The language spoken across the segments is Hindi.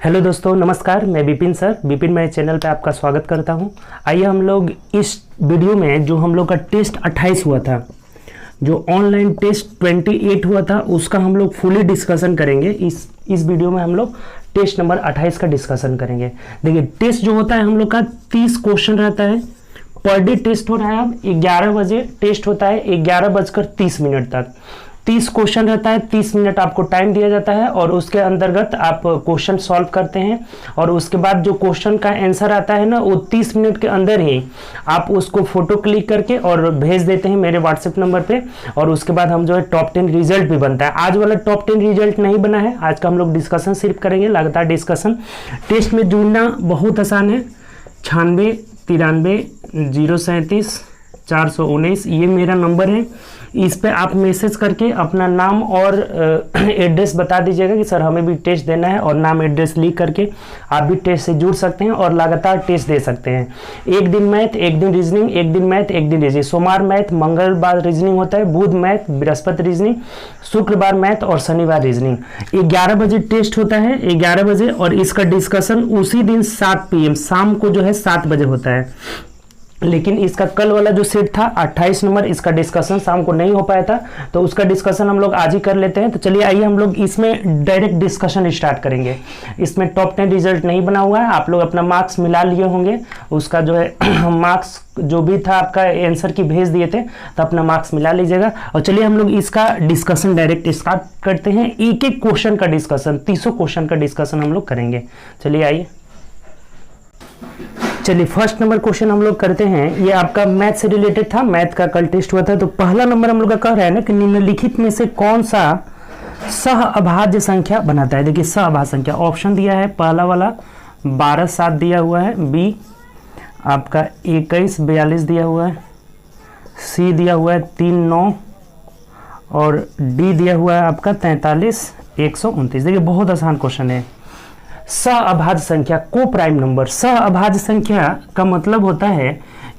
हेलो दोस्तों, नमस्कार। मैं विपिन सर, विपिन मैं चैनल पे आपका स्वागत करता हूं। आइए हम लोग इस वीडियो में जो हम लोग का टेस्ट 28 हुआ था, जो ऑनलाइन टेस्ट 28 हुआ था, उसका हम लोग फुली डिस्कशन करेंगे। इस वीडियो में हम लोग टेस्ट नंबर 28 का डिस्कशन करेंगे। देखिए, टेस्ट जो होता है हम लोग का 30 क्वेश्चन रहता है। पर डे टेस्ट हो रहा है। अब 11 बजे टेस्ट होता है, 11:30 तक 30 क्वेश्चन रहता है। 30 मिनट आपको टाइम दिया जाता है और उसके अंतर्गत आप क्वेश्चन सॉल्व करते हैं और उसके बाद जो क्वेश्चन का आंसर आता है ना, वो 30 मिनट के अंदर ही आप उसको फोटो क्लिक करके और भेज देते हैं मेरे व्हाट्सएप नंबर पे। और उसके बाद हम जो है टॉप 10 रिजल्ट भी बनता है। आज वाला टॉप 10 रिजल्ट नहीं बना है, आज का हम लोग डिस्कशन सिर्फ करेंगे, लगातार डिस्कशन। टेस्ट में जुड़ना बहुत आसान है। 96 93 037 419 ये मेरा नंबर है। इस पे आप मैसेज करके अपना नाम और एड्रेस बता दीजिएगा कि सर हमें भी टेस्ट देना है, और नाम एड्रेस लिख करके आप भी टेस्ट से जुड़ सकते हैं और लगातार टेस्ट दे सकते हैं। एक दिन मैथ, एक दिन रीजनिंग, एक दिन मैथ, एक दिन रीजनिंग। सोमवार मैथ, मंगलवार रीजनिंग होता है, बुध मैथ, बृहस्पति रीजनिंग, शुक्रवार मैथ और शनिवार रीजनिंग। 11 बजे टेस्ट होता है, 11 बजे, और इसका डिस्कशन उसी दिन 7 PM शाम को जो है 7 बजे होता है। लेकिन इसका कल वाला जो सेट था 28 नंबर, इसका डिस्कशन शाम को नहीं हो पाया था, तो उसका डिस्कशन हम लोग आज ही कर लेते हैं। तो चलिए आइए हम लोग इसमें डायरेक्ट डिस्कशन स्टार्ट करेंगे। इसमें टॉप 10 रिजल्ट नहीं बना हुआ है, आप लोग अपना मार्क्स मिला लिए होंगे। उसका जो है मार्क्स जो भी था आपका आंसर की भेज दिए थे, तो अपना मार्क्स मिला लीजिएगा। और चलिए हम लोग इसका डिस्कशन डायरेक्ट स्टार्ट करते हैं। एक एक क्वेश्चन का डिस्कशन, 300 क्वेश्चन का डिस्कशन हम लोग करेंगे। चलिए आइए, चलिए फर्स्ट नंबर क्वेश्चन हम लोग करते हैं। ये आपका मैथ से रिलेटेड था, मैथ का कल टेस्ट हुआ था। तो पहला नंबर हम लोग का कह रहा है ना कि निम्नलिखित में से कौन सा सह अभाज्य संख्या बनाता है। देखिए सह अभाज्य संख्या ऑप्शन दिया है, पहला वाला 12 7 दिया हुआ है, बी आपका 21 42 दिया हुआ है, सी दिया हुआ है 3 9, और डी दिया हुआ है आपका 43 129। देखिए बहुत आसान क्वेश्चन है। सह अभाज्य संख्या, को प्राइम नंबर। सह अभाज्य संख्या का मतलब होता है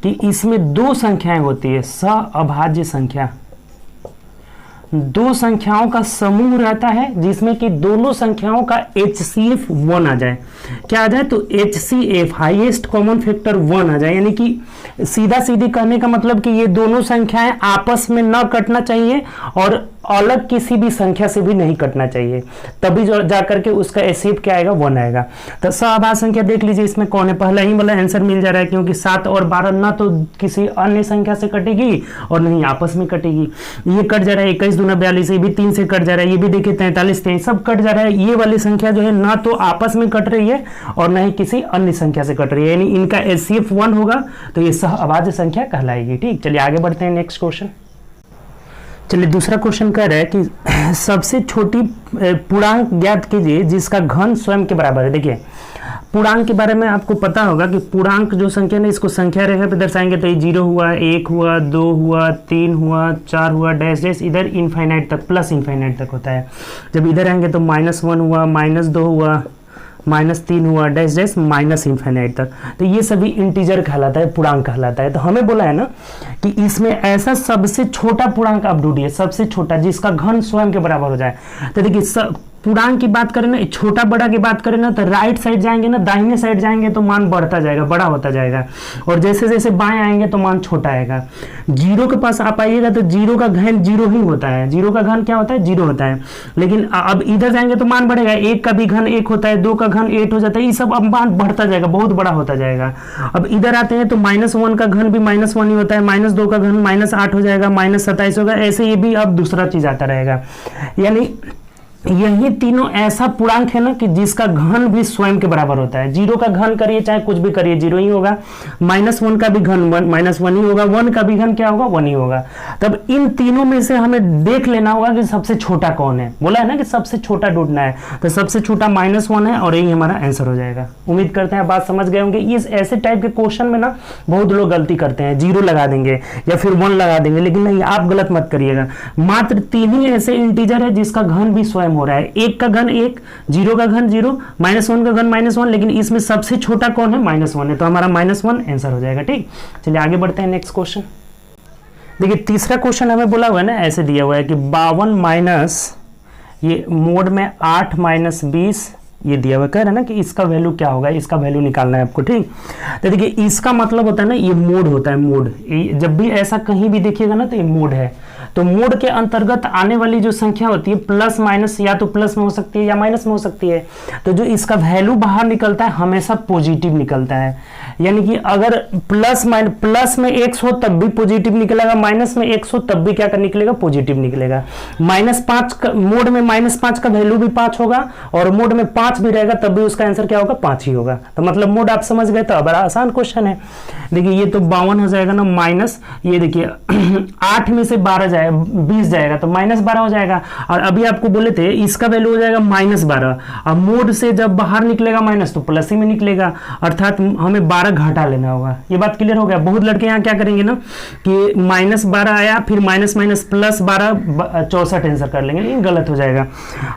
कि इसमें दो संख्याएं होती है। सह अभाज्य संख्या दो संख्याओं का समूह रहता है जिसमें कि दोनों संख्याओं का HCF 1 आ जाए। क्या आ जाए? तो HCF हाईएस्ट कॉमन फैक्टर 1 आ जाए। यानी कि सीधा सीधी कहने का मतलब कि ये दोनों संख्याएं आपस में न कटना चाहिए और अलग किसी भी संख्या से भी नहीं कटना चाहिए, तभी जो जाकर के उसका HCF क्या आएगा? 1 आएगा। तो सह अभाज्य संख्या देख लीजिए इसमें कौन है। पहला ही वाला आंसर मिल जा रहा है, क्योंकि 7 और 12 ना तो किसी अन्य संख्या से कटेगी और नहीं आपस में कटेगी। ये कट जा रहा है 21 दूना 42, ये भी 3 से कट जा रहा है, ये भी देखिए 43 23 सब कट जा रहा है। ये वाली संख्या जो है ना तो आपस में कट रही है और ना ही किसी अन्य संख्या से कट रही है, यानी इनका HCF 1 होगा, तो ये सह अभाज्य संख्या कहलाएगी। ठीक, चलिए आगे बढ़ते हैं नेक्स्ट क्वेश्चन। चलिए दूसरा क्वेश्चन कह रहा है कि सबसे छोटी पूर्णांक ज्ञात कीजिए जिसका घन स्वयं के बराबर है। देखिए पूर्णांक के बारे में आपको पता होगा कि पूर्णांक जो संख्या है इसको संख्या रेखा पे दर्शाएंगे तो ये 0 हुआ, 1 हुआ, 2 हुआ, 3 हुआ, 4 हुआ, डैश डैश इधर इनफाइनाइट तक, प्लस इनफाइनाइट तक होता है। जब इधर आएंगे तो -1 हुआ, -2 हुआ, -3 हुआ, डैश डैश माइनस इनफाइनाइट तक। तो ये सभी इंटीजर कहलाता है, पूर्णांक कहलाता है। तो हमें बोला है ना कि इसमें ऐसा सबसे छोटा पूर्णांक आप ढूंढिए, सबसे छोटा जिसका घन स्वयं के बराबर हो जाए। तो देखिए पूर्णांक की बात करें ना, छोटा बड़ा की बात करें ना, तो राइट साइड जाएंगे ना, दाहिने साइड जाएंगे तो मान बढ़ता जाएगा, बड़ा होता जाएगा, और जैसे जैसे बाएं आएंगे तो मान छोटा आएगा। जीरो के पास आप आइएगा तो जीरो का घन 0 ही होता है। जीरो का घन क्या होता है? 0 होता है। लेकिन अब इधर जाएंगे तो मान बढ़ेगा, 1 का भी घन 1 होता है, 2 का घन 8 हो जाता है, ये सब अब मान बढ़ता जाएगा, बहुत बड़ा होता जाएगा। अब इधर आते हैं तो -1 का घन भी -1 ही होता है, -2 का घन -8 हो जाएगा, -27 होगा, ऐसे ये भी अब दूसरा चीज आता रहेगा। यानी यही तीनों ऐसा पूर्णांक है ना कि जिसका घन भी स्वयं के बराबर होता है। 0 का घन करिए चाहे कुछ भी करिए 0 ही होगा, -1 का भी घन -1 ही होगा, 1 का भी घन क्या होगा? 1 ही होगा। तब इन तीनों में से हमें देख लेना होगा कि सबसे छोटा कौन है। बोला है ना कि सबसे छोटा ढूंढना है, तो सबसे छोटा -1 है और यही हमारा आंसर हो जाएगा। उम्मीद करते हैं बात समझ गए होंगे। इस ऐसे टाइप के क्वेश्चन में ना बहुत लोग गलती करते हैं, 0 लगा देंगे या फिर 1 लगा देंगे, लेकिन नहीं, आप गलत मत करिएगा। मात्र 3 ही ऐसे इंटीजर है जिसका घन भी स्वयं हो रहा है। 1 का घन 1, 0 का घन 0, -1 का घन -1, लेकिन इसमें सबसे छोटा कौन है? -1 है, तो हमारा -1 आंसर हो जाएगा। ठीक, चलिए आगे बढ़ते हैं नेक्स्ट क्वेश्चन। देखिए तीसरा क्वेश्चन हमें बोला हुआ है ना, ऐसे दिया हुआ है कि 52 माइनस ये मोड में 8 - 20 ये दिया हुआ कह रहा है ना कि इसका वैल्यू क्या होगा, इसका वैल्यू निकालना है आपको, ठीक। तो देखिए इसका मतलब होता है ना, ये मोड होता है, मोड। जब भी ऐसा कहीं भी देखिएगा ना तो ये मोड है। तो मोड के अंतर्गत आने वाली जो संख्या होती है प्लस माइनस, या तो प्लस में हो सकती है या माइनस में हो सकती है। तो जो इसका वैल्यू बाहर निकलता है हमेशा पॉजिटिव निकलता है। यानी कि अगर प्लस में x हो तब भी पॉजिटिव निकलेगा, माइनस में x हो तब भी क्या कर निकलेगा, पॉजिटिव निकलेगा। -5 मोड में -5 का वैल्यू भी 5 होगा, और मोड में 5 भी रहेगा तब भी उसका आंसर क्या होगा, 5 ही होगा। तो मतलब मोड आप समझ गए। तो बड़ा आसान क्वेश्चन है। देखिए ये तो 52 हो जाएगा ना, माइनस ये देखिए 8 में से 12 जाएगा, 20 जाएगा तो -12 हो जाएगा। और अभी आपको बोले थे इसका वैल्यू हो जाएगा -12। अब मोड से जब बाहर निकलेगा माइनस तो प्लस ही में निकलेगा, अर्थात हमें 12 घटा लेना होगा। ये बात क्लियर हो गया। बहुत लड़के यहाँ क्या करेंगे ना कि -12 आया फिर माइनस माइनस प्लस 12 64 आंसर कर लेंगे, लेकिन गलत हो जाएगा।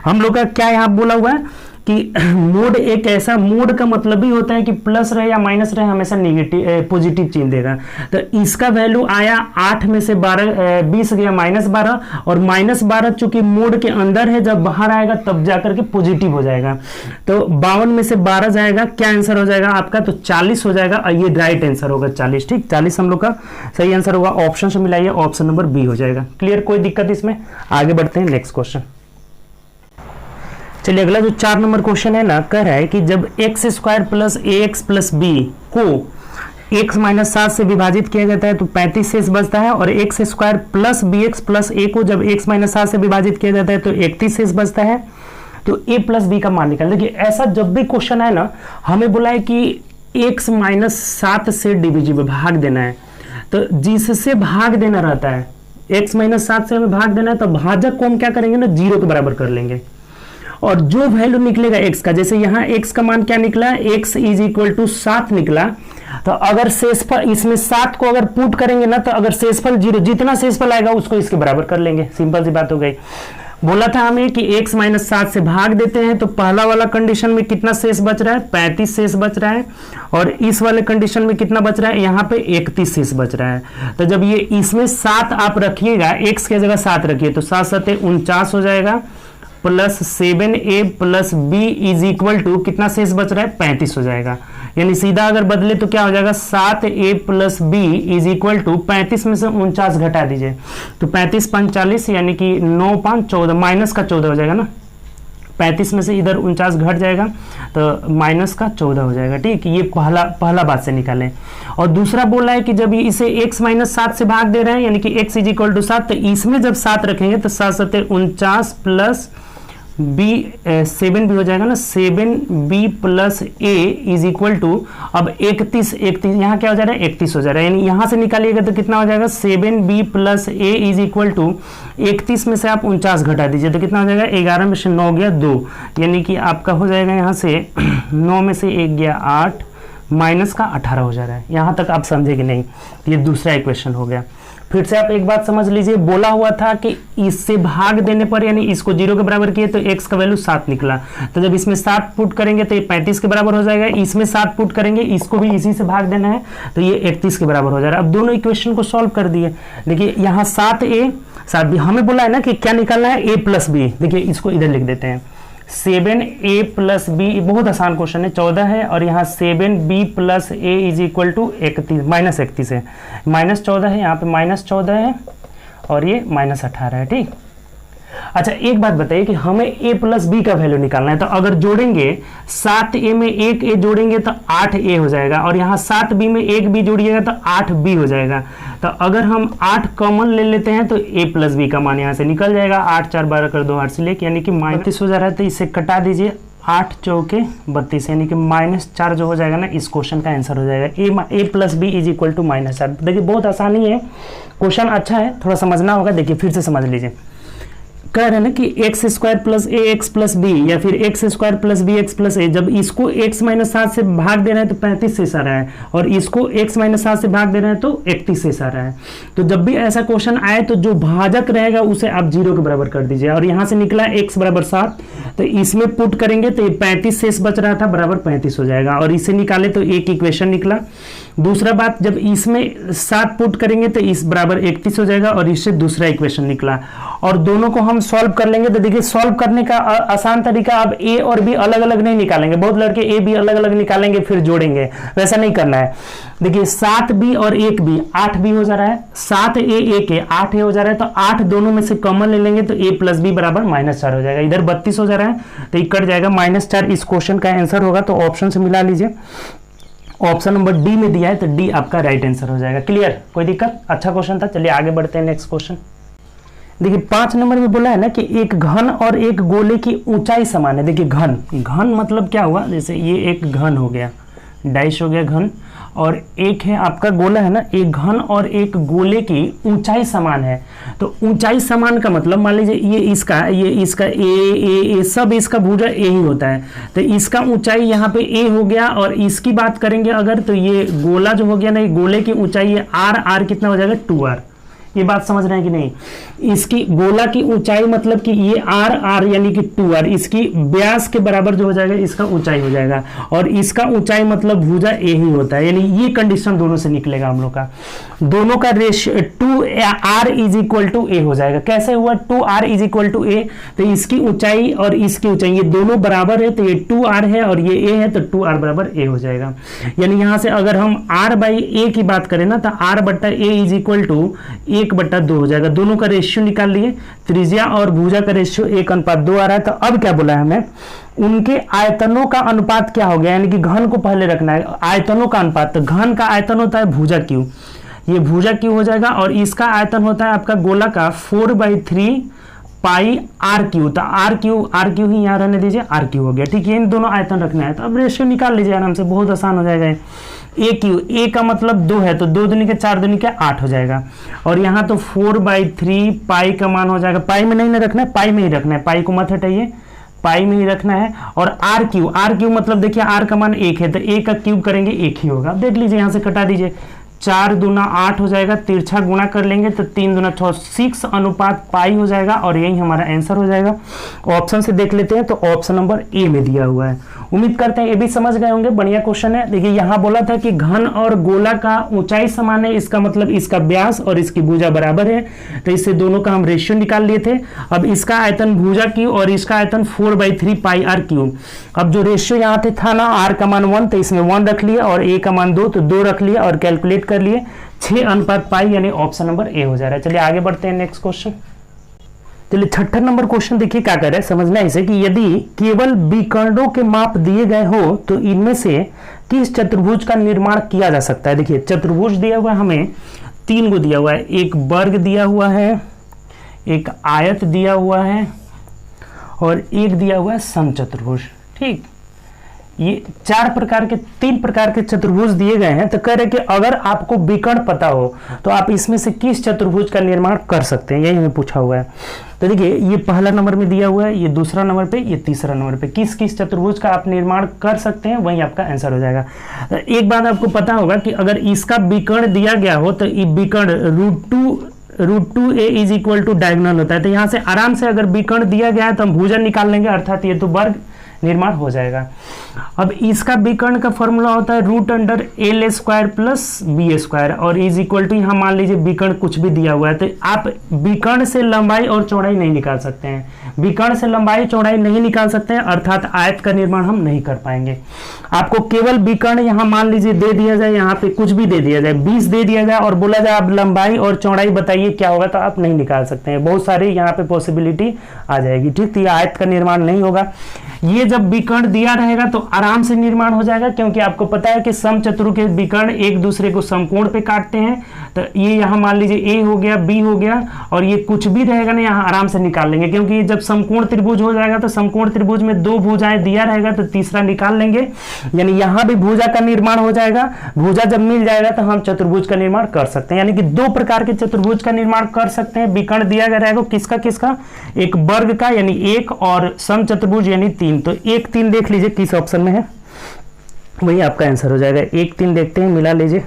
हम लोग का क्या यहाँ बोला हुआ है कि मोड एक ऐसा, मोड का मतलब ही होता है कि प्लस रहे या माइनस रहे हमेशा नेगेटिव पॉजिटिव चिन्ह देगा। तो इसका वैल्यू आया 8 में से 20 गया -12, और -12 चूंकि मोड के अंदर है, जब बाहर आएगा तब जाकर के पॉजिटिव हो जाएगा। तो 52 में से 12 जाएगा, क्या आंसर हो जाएगा आपका, तो 40 हो जाएगा। और ये राइट आंसर होगा 40, ठीक। 40 हम लोग का सही आंसर होगा। ऑप्शन से मिलाइए, ऑप्शन नंबर बी हो जाएगा। क्लियर, कोई दिक्कत इसमें? आगे बढ़ते हैं नेक्स्ट क्वेश्चन। चलिए अगला जो 4 नंबर क्वेश्चन है ना, कह रहा है कि जब x² + ax + b को x - 7 से विभाजित किया जाता है तो 35 शेष बचता है, और x² + bx + a को जब x - 7 से विभाजित किया जाता है तो 31 शेष बचता है। तो a + b का मान निकाल। देखिए ऐसा जब भी क्वेश्चन है ना, हमें बोला है कि x - 7 से डिविजिबल भाग देना है। तो जिससे भाग देना रहता है, x - 7 से हमें भाग देना है, तो भाजक को हम क्या करेंगे ना, 0 के बराबर कर लेंगे। और जो वैल्यू निकलेगा x का, जैसे यहाँ x का मान क्या निकला, x = 7 निकला। तो अगर शेषफल इसमें 7 को अगर पुट करेंगे ना, तो अगर शेषफल 0, जितना शेषफल आएगा उसको इसके बराबर कर लेंगे। सिंपल सी बात हो गई। बोला था हमें कि x - 7 से भाग देते हैं, तो पहला वाला कंडीशन में कितना शेष बच रहा है, 35 शेष बच रहा है। और इस वाले कंडीशन में कितना बच रहा है, यहाँ पे 31 शेष बच रहा है। तो जब ये इसमें 7 आप रखिएगा, x की जगह 7 रखिए, तो 7 × 7 = 49 हो जाएगा, प्लस 7a + b = कितना शेष बच रहा है, 35 हो जाएगा। यानी सीधा अगर बदले तो क्या हो जाएगा, 7a + b = 35 में से 49 घटा दीजिए, तो 35 × 5 = 40, यानी कि 9 × 5 = 14, माइनस का 14 हो जाएगा ना। 35 में से इधर 49 घट जाएगा तो माइनस का 14 हो जाएगा, ठीक। ये पहला बात से निकालें। और दूसरा बोला है कि जब इसे x - 7 से भाग दे रहे हैं, यानी कि x = 7, तो इसमें जब 7 रखेंगे तो 7 × 7 = 49 प्लस b 7 भी हो जाएगा ना, 7b + a = अब 31 यहाँ क्या हो जा रहा है, 31 हो जा रहा है। यानी यहाँ से निकालिएगा तो कितना हो जाएगा, 7b + a = 31 में से आप 49 घटा दीजिए तो कितना हो जाएगा, 11 में से 9 गया 2, यानी कि आपका हो जाएगा यहाँ से 9 में से 1 गया 8, माइनस का 18 हो जा रहा है। यहाँ तक आप समझे कि नहीं? ये दूसरा इक्वेशन हो गया। फिर से आप एक बात समझ लीजिए, बोला हुआ था कि इससे भाग देने पर, यानी इसको 0 के बराबर किए तो x का वैल्यू 7 निकला। तो जब इसमें 7 पुट करेंगे तो ये 35 के बराबर हो जाएगा, इसमें 7 पुट करेंगे, इसको भी इसी से भाग देना है तो ये 31 के बराबर हो जा रहा है। अब दोनों इक्वेशन को सॉल्व कर दिए। देखिए यहाँ 7a 7b, हमें बोला है ना कि क्या निकालना है, a + b। देखिए इसको इधर लिख देते हैं, 7a + b, बहुत आसान क्वेश्चन है, 14 है, और यहाँ 7b + a = 31, -31 है, -14 है, यहाँ पे -14 है, और ये -18 है, ठीक। अच्छा एक बात बताइए कि हमें a + b का वैल्यू निकालना है। तो अगर जोड़ेंगे 7a में 1a जोड़ेंगे तो 8a हो जाएगा, और यहाँ 7b में 1b जोड़िएगा तो 8b हो जाएगा। तो अगर हम 8 कॉमन ले लेते हैं तो a + b का मान यहाँ से निकल जाएगा, 8 × 4 = 12 कर 2 8 से लेके, यानी कि -32 हो जा रहा है। तो इसे कटा दीजिए, 8 × 4 = 32, यानी कि -4 जो हो जाएगा ना, इस क्वेश्चन का आंसर हो जाएगा। a + b = -4। देखिए बहुत आसानी है, क्वेश्चन अच्छा है, थोड़ा समझना होगा। देखिए फिर से समझ लीजिए, कह रहे हैं ना कि x² + ax + b, या फिर x² + bx + a, जब इसको x - 7 से भाग दे रहे हैं तो 35 शेष आ रहा है, और इसको x - 7 से भाग दे रहे हैं तो 31 शेष आ रहा है। तो जब भी ऐसा क्वेश्चन आए तो जो भाजक रहेगा उसे आप 0 के बराबर कर दीजिए। और यहाँ से निकला x = 7, तो इसमें पुट करेंगे तो ये 35 शेष बच रहा था, बराबर 35 हो जाएगा, और इसे निकाले तो एक इक्वेशन निकला। दूसरा बात, जब इसमें 7 पुट करेंगे तो इस बराबर 31 हो जाएगा, और इससे दूसरा इक्वेशन निकला। और दोनों को हम सॉल्व कर लेंगे तो देखिए सॉल्व करने का आसान तरीका, अब ए और बी अलग अलग नहीं निकालेंगे, बहुत लड़के ए बी अलग अलग निकालेंगे फिर जोड़ेंगे, वैसा नहीं करना है। देखिए 7b और 1b 8b हो जा रहा है, 7a 1a 8a हो जा रहा है, तो 8 दोनों में से कॉमन ले लेंगे तो a प्लस बी बराबर -4 हो जाएगा। इधर 32 हो जा रहा है तो ये कट जाएगा, -4 इस क्वेश्चन का आंसर होगा। तो ऑप्शन से मिला लीजिए, ऑप्शन नंबर डी में दिया है तो डी आपका राइट आंसर हो जाएगा। क्लियर, कोई दिक्कत? अच्छा क्वेश्चन था। चलिए आगे बढ़ते हैं नेक्स्ट क्वेश्चन। देखिए 5 नंबर में बोला है ना कि एक घन और एक गोले की ऊंचाई समान है। देखिए घन, घन मतलब क्या हुआ, जैसे ये एक घन हो गया, डाइस हो गया घन, और एक है आपका गोला है ना, एक घन और एक गोले की ऊंचाई समान है। तो ऊंचाई समान का मतलब मान लीजिए ये इसका ए सब इसका भुजा ए ही होता है, तो इसका ऊंचाई यहाँ पे ए हो गया, और इसकी बात करेंगे अगर तो ये गोला जो हो गया ना, ये गोले की ऊंचाई है आर कितना हो जाएगा 2r। ये बात समझ रहे हैं कि नहीं? इसकी गोला की ऊंचाई मतलब कि ये आर यानी कि 2r, इसकी व्यास के बराबर जो हो जाएगा इसका ऊंचाई हो जाएगा, और इसका ऊंचाई मतलब भुजा ए ही होता है, यानी ये कंडीशन दोनों से निकलेगा हम लोग का। दोनों का ratio 2r is equal to a हो जाएगा। कैसे हुआ 2r इज इक्वल टू ए? तो इसकी ऊंचाई और इसकी ऊंचाई ये दोनों बराबर है, तो ये 2r है और ये a है, तो 2r बराबर a हो जाएगा। यानी यहां से अगर हम r/a की बात करें ना, तो r/a इज इक्वल टू 1/2 हो जाएगा। दोनों का रेशियो निकाल लिए, त्रिज्या और भुजा का रेशियो 1:2 आ रहा है। तो अब क्या बोला है हमें, उनके आयतनों का अनुपात क्या हो गया, यानी कि घन को पहले रखना है, आयतनों का अनुपात। तो घन का आयतन होता है भुजा क्यू, ये भुजा क्यू हो जाएगा, और इसका आयतन होता है आपका गोला का 4/3 पाई आर क्यू। तो आर क्यू ही यहाँ रहने दीजिए, आर क्यू हो गया। ठीक है, इन दोनों आयतन रखना है। तो अब रेशियो निकाल लीजिए आराम से, बहुत आसान हो जाएगा। ए क्यू, ए का मतलब 2 है, तो 2 दूनी के 4 दूनी के 8 हो जाएगा, और यहाँ तो 4/3 पाई का मान हो जाएगा। पाई में नहीं ना रखना है, पाई में ही रखना है, पाई को मत हटाइए, पाई में ही रखना है। और आर क्यू मतलब देखिए आर का मान 1 है, तो ए का क्यूब करेंगे 1 ही होगा। देख लीजिए यहाँ से कटा दीजिए, 4 दूना 8 हो जाएगा, तिरछा गुणा कर लेंगे तो 3 दूना 6 6 अनुपात पाई हो जाएगा, और यही हमारा आंसर हो जाएगा। ऑप्शन से देख लेते हैं, तो ऑप्शन नंबर ए में दिया हुआ है। उम्मीद करते हैं ये भी समझ गए होंगे, बढ़िया क्वेश्चन है। देखिए यहाँ बोला था कि घन और गोला का ऊंचाई समान है, इसका मतलब इसका व्यास और इसकी भुजा बराबर है, तो इससे दोनों का हम रेशियो निकाल लिए थे। अब इसका आयतन भुजा क्यू और इसका आयतन 4/3 पाई आर क्यूब। अब जो रेशियो यहाँ पे था ना, आर का मान 1, तो इसमें 1 रख लिया, और ए का मान 2, तो 2 रख लिया, और कैलकुलेट कर लिए 6:पाई, यानी ऑप्शन नंबर ए हो जा रहा है। चलिए आगे बढ़ते हैं नेक्स्ट क्वेश्चन। चलिए 66 नंबर क्वेश्चन देखिए क्या कर रहा है, समझना है इसे, कि यदि केवल विकर्णों के माप दिए गए हो तो इनमें से किस चतुर्भुज का निर्माण किया जा सकता है। देखिए चतुर्भुज दिया हुआ है हमें, 3 को दिया हुआ है, एक वर्ग दिया हुआ है, एक आयत दिया हुआ है, और एक दिया हुआ है समचतुर्भुज। ठीक, ये 3 प्रकार के चतुर्भुज दिए गए हैं। तो कह रहे कि अगर आपको विकर्ण पता हो तो आप इसमें से किस चतुर्भुज का निर्माण कर सकते हैं, यही हमें पूछा हुआ है। तो देखिए ये पहला नंबर में दिया हुआ है, ये दूसरा नंबर पे, ये तीसरा नंबर पे, किस किस चतुर्भुज का आप निर्माण कर सकते हैं, वही आपका आंसर हो जाएगा। तो एक बात आपको पता होगा कि अगर इसका विकर्ण दिया गया हो तो ये विकर्ण √2a is equal to diagonal होता है। तो यहाँ से आराम से अगर विकर्ण दिया गया है तो हम भुजा निकाल लेंगे, अर्थात ये तो वर्ग निर्माण हो जाएगा। अब इसका विकर्ण का फॉर्मूला होता है √L² प्लस B², और इज इक्वल टू, यहाँ मान लीजिए विकर्ण कुछ भी दिया हुआ है, तो आप विकर्ण से लंबाई और चौड़ाई नहीं निकाल सकते हैं, विकर्ण से लंबाई चौड़ाई नहीं निकाल सकते हैं, अर्थात आयत का निर्माण हम नहीं कर पाएंगे। आपको केवल विकर्ण यहाँ मान लीजिए दे दिया जाए, यहाँ पे कुछ भी दे दिया जाए, 20 दे दिया जाए, और बोला जाए आप लंबाई और चौड़ाई बताइए क्या होगा, तो आप नहीं निकाल सकते हैं। बहुत सारी यहाँ पे पॉसिबिलिटी आ जाएगी। ठीक, तो ये आयत का निर्माण नहीं होगा। ये जब विकर्ण दिया रहेगा तो आराम से निर्माण हो जाएगा, क्योंकि आपको पता है कि समचतुर के विकर्ण एक दूसरे को समकोण पे काटते हैं। तो ये यहाँ मान लीजिए ए हो गया, बी हो गया, और ये कुछ भी रहेगा ना यहाँ आराम से निकाल लेंगे, क्योंकि जब समकोण त्रिभुज हो जाएगा तो समकोण त्रिभुज में 2 भुजाएं दिया रहेगा, तो तीसरा निकाल लेंगे, यानी यहाँ भी भुजा का निर्माण हो जाएगा। भुजा जब मिल जाएगा तो हम चतुर्भुज का निर्माण कर सकते हैं, यानी कि 2 प्रकार के चतुर्भुज का निर्माण कर सकते हैं। विकर्ण दिया गया रहेगा किसका किसका, एक वर्ग का यानी 1, और समचतुर्भुज यानी 3। तो 1 3 देख लीजिए किस ऑप्शन में है, वही आपका आंसर हो जाएगा। 1 3 देखते हैं, मिला लीजिए।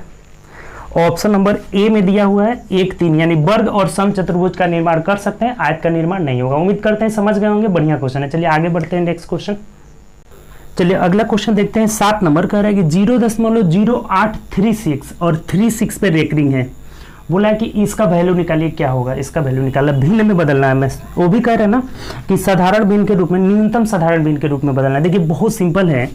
ऑप्शन नंबर ए में दिया हुआ है 1 3, यानी वर्ग और समचतुर्भुज का निर्माण कर सकते हैं, आयत का निर्माण नहीं होगा। उम्मीद करते हैं समझ गए होंगे, बढ़िया क्वेश्चन है। चलिए आगे बढ़ते हैं नेक्स्ट क्वेश्चन। चलिए अगला क्वेश्चन देखते हैं। 7 नंबर कह रहा है कि 0.0836 और 36 पे रेकरिंग है, बोला है कि इसका वैल्यू निकालिए, क्या होगा, इसका वैल्यू निकालना, भिन्न में बदलना है। मैं वो भी कह रहे हैं ना कि साधारण भिन्न के रूप में, न्यूनतम साधारण भिन्न के रूप में बदलना है। देखिए बहुत सिंपल है,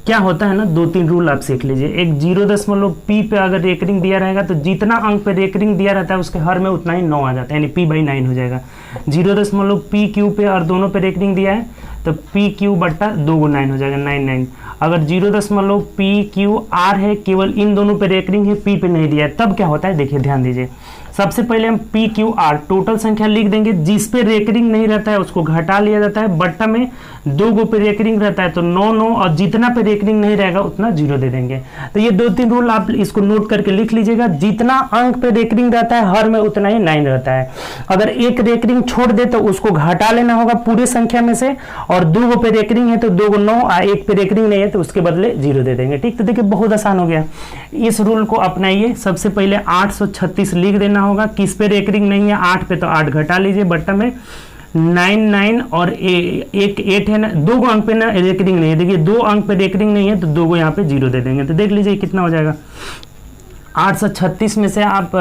क्या होता है ना, 2-3 रूल आप सीख लीजिए। एक 0.p पे अगर रेकरिंग दिया रहेगा तो जितना अंक पे रेकरिंग दिया रहता है उसके हर में उतना ही 9 आ जाता है, यानी p/9 हो जाएगा। 0.pq पे और दोनों पे रेकरिंग दिया है तो pq बट्टा 2 × 9 हो जाएगा, 9 अगर 0.pqr है, केवल इन दोनों पे रेकरिंग है, p पे नहीं दिया है, तब क्या होता है, देखिए ध्यान दीजिए। सबसे पहले हम pqr टोटल संख्या लिख देंगे, जिस पे रेकरिंग नहीं रहता है उसको घटा लिया जाता है, बट्टा में 2 गो पे रेकरिंग रहता है तो 9 और जितना पे रेकरिंग नहीं रहेगा उतना 0 दे देंगे। तो ये 2-3 रूल आप इसको नोट करके लिख लीजिएगा। जितना अंक पे रेकरिंग रहता है हर में उतना ही 9 रहता है। अगर एक रेकरिंग छोड़ दे तो उसको घटा लेना होगा पूरे संख्या में से, और 2 गो पे रेकरिंग है तो 2 को 9, एक पे रेकरिंग नहीं है तो उसके बदले 0 दे देंगे। ठीक, तो देखिए बहुत आसान हो गया। इस रूल को अपनाइए। सबसे पहले 836 लिख देना होगा, किस पे रेकरिंग नहीं है, 8 पे तो 8 घटा लीजिए, बट्टा में 9 और एक 8 है ना, 2 गो अंक पे ना रेकरिंग नहीं है। देखिए 2 अंक पे रेकरिंग नहीं है तो 2 गो यहाँ पे 0 दे देंगे। तो देख लीजिए कितना हो जाएगा, 836 में से आप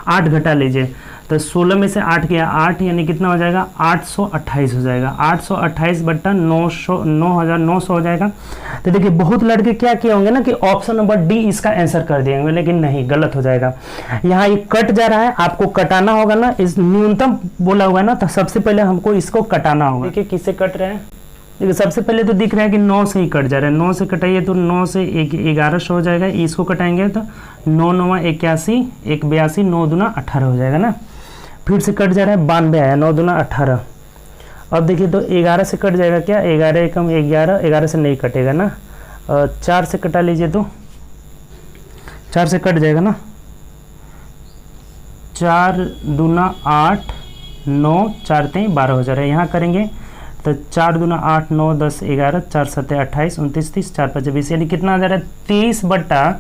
8 घटा लीजिए तो 16 में से 8 किया 8, यानी कितना हो जाएगा, 828 हो जाएगा। 828 बट्टा 9,900 हो जाएगा। तो देखिए बहुत लड़के क्या किए होंगे ना कि ऑप्शन नंबर डी इसका आंसर कर दिए, लेकिन नहीं, गलत हो जाएगा। यहाँ ये कट जा रहा है, आपको कटाना होगा ना, इस न्यूनतम बोला हुआ है ना, तो सबसे पहले हमको इसको कटाना होगा। देखिए किससे कट रहे हैं, देखिए सबसे पहले तो दिख रहा है कि 9 से ही कट जा रहा है। 9 से कटाइए तो 9 से 1100 हो जाएगा। इसको कटाएंगे तो 9 9 81, 1 82, 9 दूना 18 हो जाएगा ना। फिर से कट जा रहा है, 92 आया, 9 दूना 18। अब देखिए तो 11 से कट जाएगा क्या, 11 एकम 11, 11 से नहीं कटेगा ना। 4 से कटा लीजिए तो 4 से कट जाएगा ना। 4 दूना 8, 9, 4 3 12 हो जा रहा है। यहाँ करेंगे तो 4 दूना 8, 9 10 11, 4 7 28 29 30, 4 5 20, यानी कितना आ जा रहा है, 23 बट्टा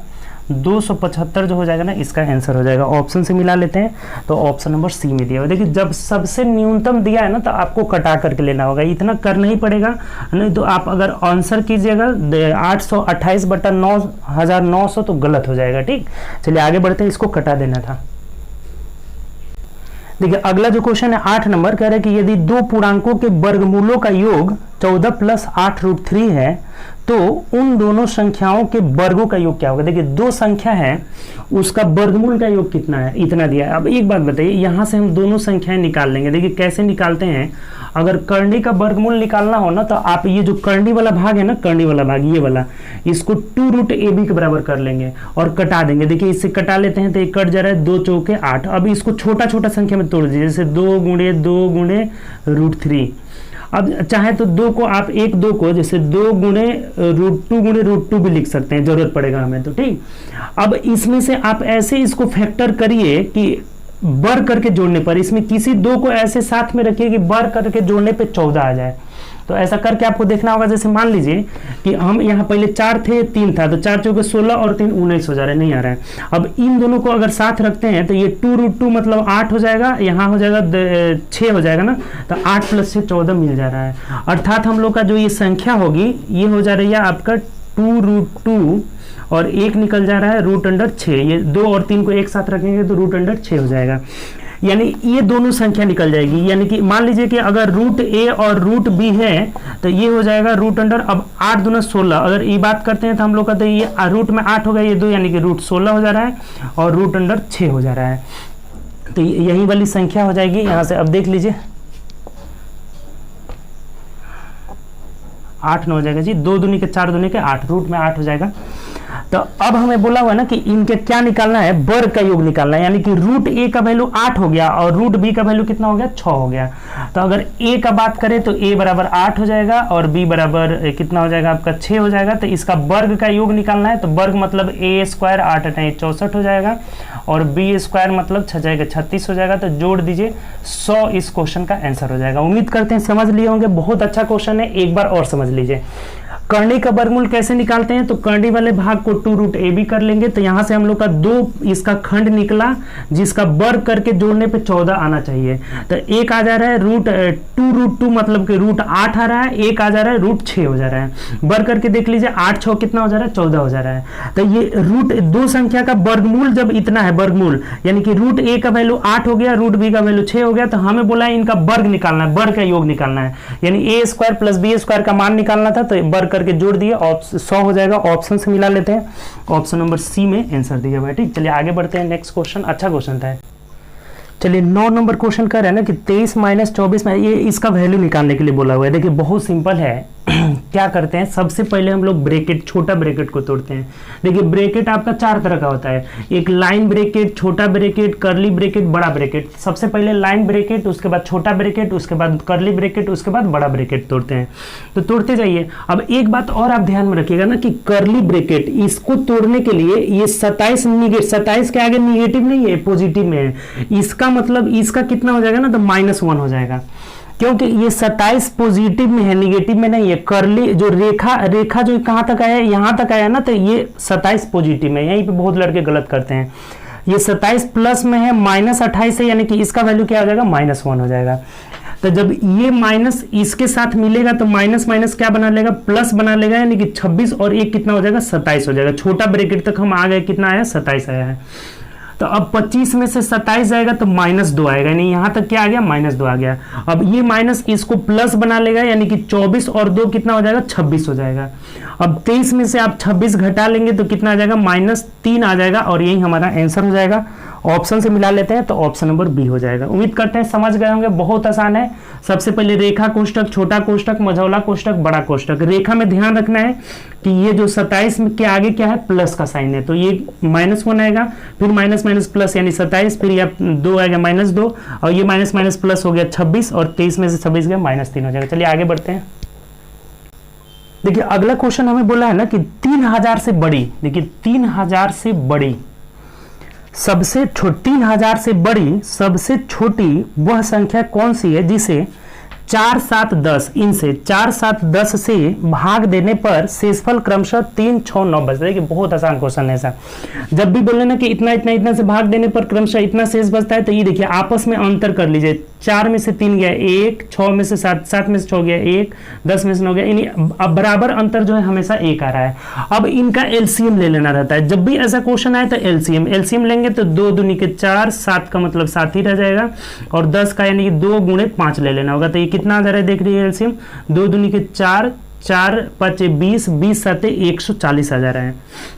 275 जो हो जाएगा ना, इसका आंसर हो जाएगा। ऑप्शन से मिला लेते हैं तो ऑप्शन नंबर सी में दिया हुआ। देखिए जब सबसे न्यूनतम दिया है ना तो आपको कटा करके लेना होगा, इतना करना ही पड़ेगा, नहीं तो आप अगर आंसर कीजिएगा 828 बट्टा 9,900 तो गलत हो जाएगा। ठीक, चलिए आगे बढ़ते हैं, इसको कटा देना था। देखिए अगला जो क्वेश्चन है 8 नंबर, कह रहा है कि यदि 2 पूर्णांकों के वर्गमूलों का योग 14 + 8√3 है तो उन दोनों संख्याओं के वर्गों का योग क्या होगा। देखिए 2 संख्या है, उसका वर्गमूल का योग कितना है, इतना दिया है। अब एक बात बताइए, यहाँ से हम दोनों संख्याएं निकाल लेंगे। देखिए कैसे निकालते हैं, अगर करनी का वर्गमूल निकालना हो ना तो आप ये जो करनी वाला भाग है ना, करनी वाला भाग ये वाला, इसको 2√ab के बराबर कर लेंगे और कटा देंगे। देखिए इससे कटा लेते हैं तो ये कट जा रहा है, 2 चौके 8। अब इसको छोटा छोटा संख्या में तोड़ दीजिए, जैसे 2 × 2 × √3। अब चाहे तो 2 को आप 2 को जैसे 2 × √2 भी लिख सकते हैं, जरूरत पड़ेगा हमें तो। ठीक, अब इसमें से आप ऐसे इसको फैक्टर करिए कि वर्ग करके जोड़ने पर, इसमें किसी 2 को ऐसे साथ में रखिए कि वर्ग करके जोड़ने पे 14 आ जाए। तो ऐसा करके आपको देखना होगा। जैसे मान लीजिए कि हम यहाँ पहले 4 थे, 3 था, तो 4 चौके 16 और 3 19 हो जा रहा है, नहीं आ रहा है। अब इन दोनों को अगर साथ रखते हैं तो ये 2√2 मतलब 8 हो जाएगा, यहाँ हो जाएगा 6 हो जाएगा ना, तो 8 + 6 14 मिल जा रहा है। अर्थात हम लोग का जो ये संख्या होगी ये हो जा रही है आपका 2√2 और 1 निकल जा रहा है √6। ये 2 और 3 को एक साथ रखेंगे तो √6 हो जाएगा, यानी ये दोनों संख्या निकल जाएगी। यानी कि मान लीजिए कि अगर √a और √b है तो ये हो जाएगा √। अब 8 दूना 16, अगर ये बात करते हैं तो हम लोग कहते हैं ये रूट में 8 हो गया, ये 2 यानी कि √16 हो जा रहा है और √6 हो जा रहा है। तो यही वाली संख्या हो जाएगी। यहाँ से अब देख लीजिए 8 9 हो जाएगा जी, 2 दूनी के 4 दूनी के 8, रूट में 8 हो जाएगा। तो अब हमें बोला हुआ ना कि इनके क्या निकालना है, वर्ग का योग निकालना है। यानी कि √a का वैल्यू 8 हो गया और √b का वैल्यू कितना हो गया, 6 हो गया। तो अगर a का बात करें तो a बराबर 8 हो जाएगा और b बराबर कितना हो जाएगा आपका 6 हो जाएगा। तो इसका वर्ग का योग निकालना है, तो वर्ग मतलब a² 8 × 8 64 हो जाएगा और b² मतलब 6 जाएगा 36 हो जाएगा। तो जोड़ दीजिए 100 इस क्वेश्चन का आंसर हो जाएगा। उम्मीद करते हैं समझ लिए होंगे, बहुत अच्छा क्वेश्चन है, एक बार और समझ लीजिए। करनी का वर्गमूल कैसे निकालते हैं, तो करनी वाले भाग को 2√ab कर लेंगे तो यहाँ से हम लोग का 2 इसका खंड निकला, जिसका वर्ग करके जोड़ने पे 14 आना चाहिए। तो एक आ जा रहा है √2 मतलब कि √8 आ रहा है, एक आ जा रहा है √6 हो जा रहा है। वर्ग करके देख लीजिए 8 6 कितना हो जा रहा है, 14 हो जा रहा है। तो ये √2 संख्या का वर्गमूल जब इतना है, वर्गमूल यानी कि √a का वैल्यू 8 हो गया, √b का वैल्यू 6 हो गया, तो हमें बोला है इनका वर्ग निकालना है, वर्ग का योग निकालना है, यानी a² + b² का मान निकालना था। तो वर्ग करके जोड़ दिए, 100 हो जाएगा। ऑप्शन से मिला लेते हैं, ऑप्शन नंबर सी में आंसर दिया हुआ है। ठीक, चलिए आगे बढ़ते हैं। नेक्स्ट क्वेश्चन अच्छा क्वेश्चन था। चलिए 9 नंबर क्वेश्चन कर रहे हैं ना कि 23 - 24 में ये इसका वैल्यू निकालने के लिए बोला हुआ है। देखिए बहुत सिंपल है। क्या करते हैं, सबसे पहले हम लोग ब्रैकेट, छोटा ब्रैकेट को तोड़ते हैं। देखिए ब्रैकेट आपका 4 तरह का होता है, एक लाइन ब्रैकेट, छोटा ब्रैकेट, कर्ली ब्रैकेट, बड़ा ब्रैकेट। सबसे पहले लाइन ब्रैकेट, उसके बाद छोटा ब्रैकेट, उसके बाद कर्ली ब्रैकेट, उसके बाद बड़ा ब्रैकेट तोड़ते हैं। तो तोड़ते जाइए। अब एक बात और आप ध्यान में रखिएगा ना कि कर्ली ब्रैकेट, इसको तोड़ने के लिए ये 27 के आगे निगेटिव नहीं है, पॉजिटिव में है। इसका मतलब इसका कितना हो जाएगा ना, तो -1 हो जाएगा, क्योंकि ये 27 पॉजिटिव में है, निगेटिव में नहीं है। कर्ली जो रेखा जो कहां तक आया, यहां तक आया ना, तो ये 27 पॉजिटिव में। यहीं पे बहुत लड़के गलत करते हैं। ये 27 प्लस में है, -28 है, यानी कि इसका वैल्यू क्या हो जाएगा, -1 हो जाएगा। तो जब ये माइनस इसके साथ मिलेगा तो माइनस माइनस क्या बना लेगा, प्लस बना लेगा, यानी कि 26 और 1 कितना हो जाएगा, 27 हो जाएगा। छोटा ब्रैकेट तक हम आ गए, कितना आया, 27 आया है। तो अब 25 में से 27 जाएगा तो -2 आएगा, यानी यहां तक क्या आ गया, -2 आ गया। अब ये माइनस इसको प्लस बना लेगा, यानी कि 24 और 2 कितना हो जाएगा, 26 हो जाएगा। अब 23 में से आप 26 घटा लेंगे तो कितना आ जाएगा, -3 आ जाएगा, और यही हमारा आंसर हो जाएगा। ऑप्शन से मिला लेते हैं तो ऑप्शन नंबर बी हो जाएगा। उम्मीद करते हैं समझ गए होंगे, बहुत आसान है। सबसे पहले रेखा कोष्टक, छोटा कोष्टक, मझौला कोष्टक, बड़ा कोष्टक। रेखा में ध्यान रखना है कि ये जो 27 के आगे क्या है, प्लस का साइन है, तो ये -1 आएगा, फिर माइनस माइनस प्लस यानी 27, फिर ये 2 आएगा -2, और ये माइनस माइनस प्लस हो गया 26, और 23 में से 26 गया -3 हो जाएगा। चलिए आगे बढ़ते हैं। देखिए अगला क्वेश्चन हमें बोला है ना कि 3000 से बड़ी, देखिए 3000 से बड़ी, 3000 से बड़ी सबसे छोटी वह संख्या कौन सी है जिसे 4 7 10 इनसे 4 7 10 से भाग देने पर शेषफल क्रमशः 3 6 9 बचता है। देखिए बहुत आसान क्वेश्चन है ऐसा। जब भी बोले ना कि इतना इतना इतना से भाग देने पर क्रमशः इतना शेष बचता है, तो ये देखिए आपस में अंतर कर लीजिए। 4 में से 3 गया 1, 6 में से 7, 7 में से 6 गया 1, 10 में से 9 गया, यानी अब बराबर अंतर जो है हमेशा 1 आ रहा है। अब इनका एलसीएम ले लेना रहता है। जब भी ऐसा क्वेश्चन आए तो एलसीएम लेंगे तो 2 दूनी के 4, 7 का मतलब 7 ही रह जाएगा, और 10 का यानी कि 2 गुणे 5 ले लेना होगा। तो ये कितना आ जा रहा है, देख रही है एलसीएम, 2 दूनी के 4, 4 5 20, 20 7 140 आ जा रहा है,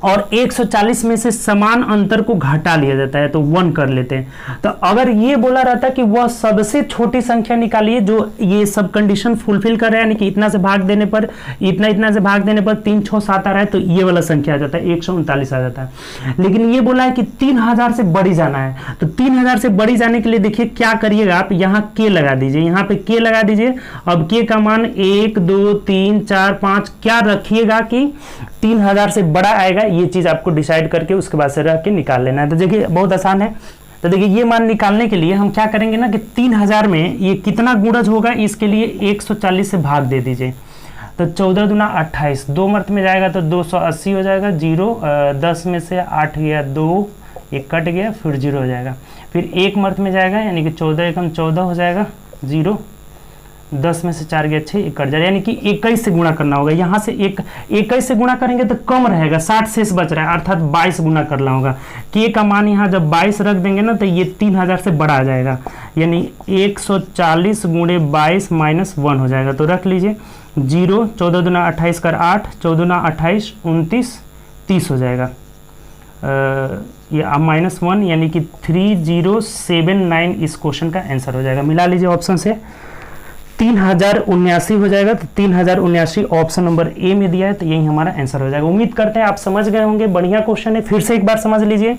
और 140 में से समान अंतर को घटा लिया जाता है, तो 1 कर लेते हैं। तो अगर ये बोला रहता कि वह सबसे छोटी संख्या निकालिए जो ये सब कंडीशन फुलफिल कर रहा है, यानी कि इतना से भाग देने पर इतना, इतना से भाग देने पर 3 6 7 आ रहा है, तो ये वाला संख्या आ जाता है, 139 आ जाता है। लेकिन ये बोला है कि 3000 से बड़ी जाना है, तो 3000 से बड़ी जाने के लिए देखिए क्या करिएगा, आप यहाँ के लगा दीजिए, यहाँ पे के लगा दीजिए। अब के का मान 1 2 3 4 5 क्या रखिएगा कि 3000 से बड़ा आएगा, ये चीज आपको डिसाइड करके उसके बाद से रख के निकाल लेना है। तो देखिए बहुत आसान है। तो देखिए ये मान निकालने के लिए हम क्या करेंगे ना कि 3000 में ये कितना गुणज होगा, इसके लिए 140 से भाग दे दीजिए। तो 14 दूना 28, 2 मर्त में जाएगा तो 280 हो जाएगा, 0 10 में से 8 गया 2, ये कट गया, फिर 0 हो जाएगा। फिर 1 मर्त में जाएगा, यानी कि 14 एकम 14 हो जाएगा, 0 10 में से 4 गया 6, कट जाएगा, यानी कि 21 से गुणा करना होगा। यहाँ से 21 से गुणा करेंगे तो कम रहेगा, 60 शेष बच रहा है, अर्थात 22 गुणा करना होगा। के का मान यहाँ जब 22 रख देंगे ना तो ये 3000 से बड़ा आ जाएगा, यानी 140 गुणे 22 -1 हो जाएगा। तो रख लीजिए 0, 14 दूना 28 कर 8, 14 दूना 28 29 30 हो जाएगा, ये -1 यानी कि 3079 इस क्वेश्चन का आंसर हो जाएगा। मिला लीजिए ऑप्शन से, 3079 हो जाएगा। तो 3079 ऑप्शन नंबर ए में दिया है, तो यही हमारा आंसर हो जाएगा। उम्मीद करते हैं आप समझ गए होंगे, बढ़िया क्वेश्चन है। फिर से एक बार समझ लीजिए,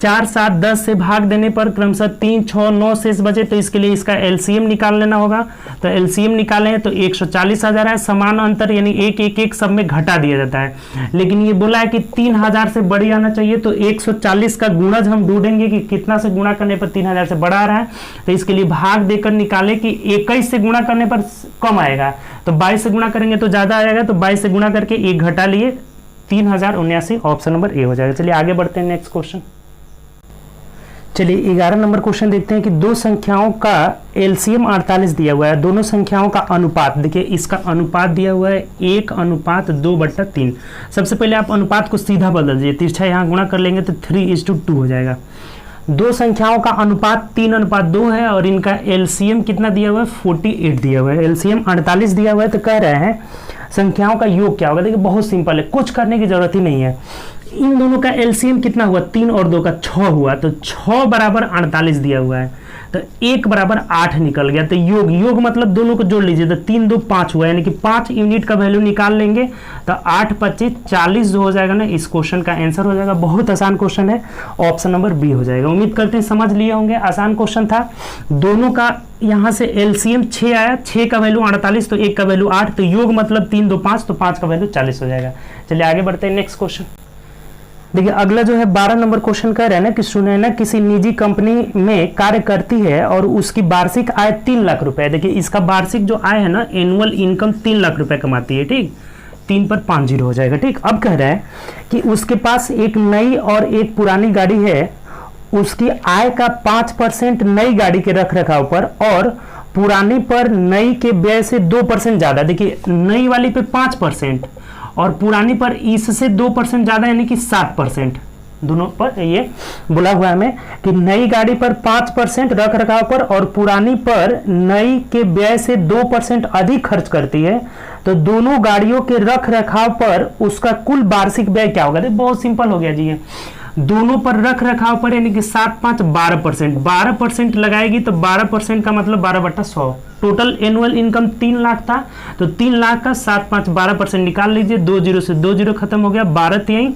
4 7 10 से भाग देने पर क्रमशः 3 6 9 शेष बचे, तो इसके लिए इसका एलसीएम निकाल लेना होगा। तो एलसीएम निकाले हैं तो 140 आ जा रहा है, समान अंतर यानी 1 1 1 सब में घटा दिया जाता है। लेकिन ये बोला है कि 3000 से बड़ी आना चाहिए, तो 140 का गुणज हम ढूंढेंगे कि कितना से गुणा करने पर 3000 से बड़ा आ रहा है। तो इसके लिए भाग देकर निकाले कि 21 से गुणा करने पर कम आएगा, तो 22 से गुणा करेंगे तो ज्यादा आएगा, तो 22 से गुणा करके 1 घटा लिए 3079, ऑप्शन नंबर ए हो जाएगा। चलिए आगे बढ़ते हैं नेक्स्ट क्वेश्चन। चलिए 11 नंबर क्वेश्चन देखते हैं कि दो संख्याओं का एलसीएम 48 दिया हुआ है, दोनों संख्याओं का अनुपात, देखिए इसका अनुपात दिया हुआ है 1:2/3। सबसे पहले आप अनुपात को सीधा बदल दीजिए, तिरछा यहाँ गुणा कर लेंगे तो 3:2 हो जाएगा। दो संख्याओं का अनुपात 3:2 है और इनका एलसीएम कितना दिया हुआ है 48 दिया हुआ है, एलसीएम 48 दिया हुआ है। तो कह रहे हैं संख्याओं का योग क्या होगा। देखिए बहुत सिंपल है, कुछ करने की जरूरत ही नहीं है। इन दोनों का एलसीएम कितना हुआ, 3 और 2 का 6 हुआ, तो 6 बराबर 48 दिया हुआ है, तो 1 बराबर 8 निकल गया। तो योग योग मतलब दोनों को जोड़ लीजिए, तो 3 2 5 हुआ, यानी कि 5 यूनिट का वैल्यू निकाल लेंगे तो 8 25 40 जो हो जाएगा ना, इस क्वेश्चन का आंसर हो जाएगा। बहुत आसान क्वेश्चन है, ऑप्शन नंबर बी हो जाएगा। उम्मीद करते हैं समझ लिए होंगे, आसान क्वेश्चन था। दोनों का यहाँ से एलसीएम 6 आया, 6 का वैल्यू 48 तो 1 का वैल्यू 8, तो योग मतलब 3 2 5 तो 5 का वैल्यू 40 हो जाएगा। चलिए आगे बढ़ते हैं नेक्स्ट क्वेश्चन। देखिए अगला जो है 12 नंबर क्वेश्चन कह रहे हैं ना कि सुनैना किसी निजी कंपनी में कार्य करती है और उसकी वार्षिक आय 3 लाख रुपए। देखिए इसका वार्षिक जो आय है ना, एनुअल इनकम 3 लाख रुपए कमाती है, ठीक, 3 पर 5 0 हो जाएगा, ठीक। अब कह रहा है कि उसके पास एक नई और एक पुरानी गाड़ी है, उसकी आय का 5% नई गाड़ी के रख रखाव पर और पुरानी पर नई के व्यय से 2% ज्यादा। देखिए नई वाली पे 5% और पुरानी पर इससे 2% ज्यादा, यानी कि 7%। दोनों पर ये बोला हुआ है हमें कि नई गाड़ी पर 5% रख रखाव पर और पुरानी पर नई के व्यय से 2% अधिक खर्च करती है, तो दोनों गाड़ियों के रख रखाव पर उसका कुल वार्षिक व्यय क्या होगा। बहुत सिंपल हो गया जी, ये दोनों पर रख रखाव पर यानी कि 7 5 12%, 12% लगाएगी तो 12% का मतलब 12/100। टोटल एनुअल इनकम 3 लाख था, तो 3 लाख का 7 5 12% निकाल लीजिए, 2 0 से 2 0 खत्म हो गया, 12 3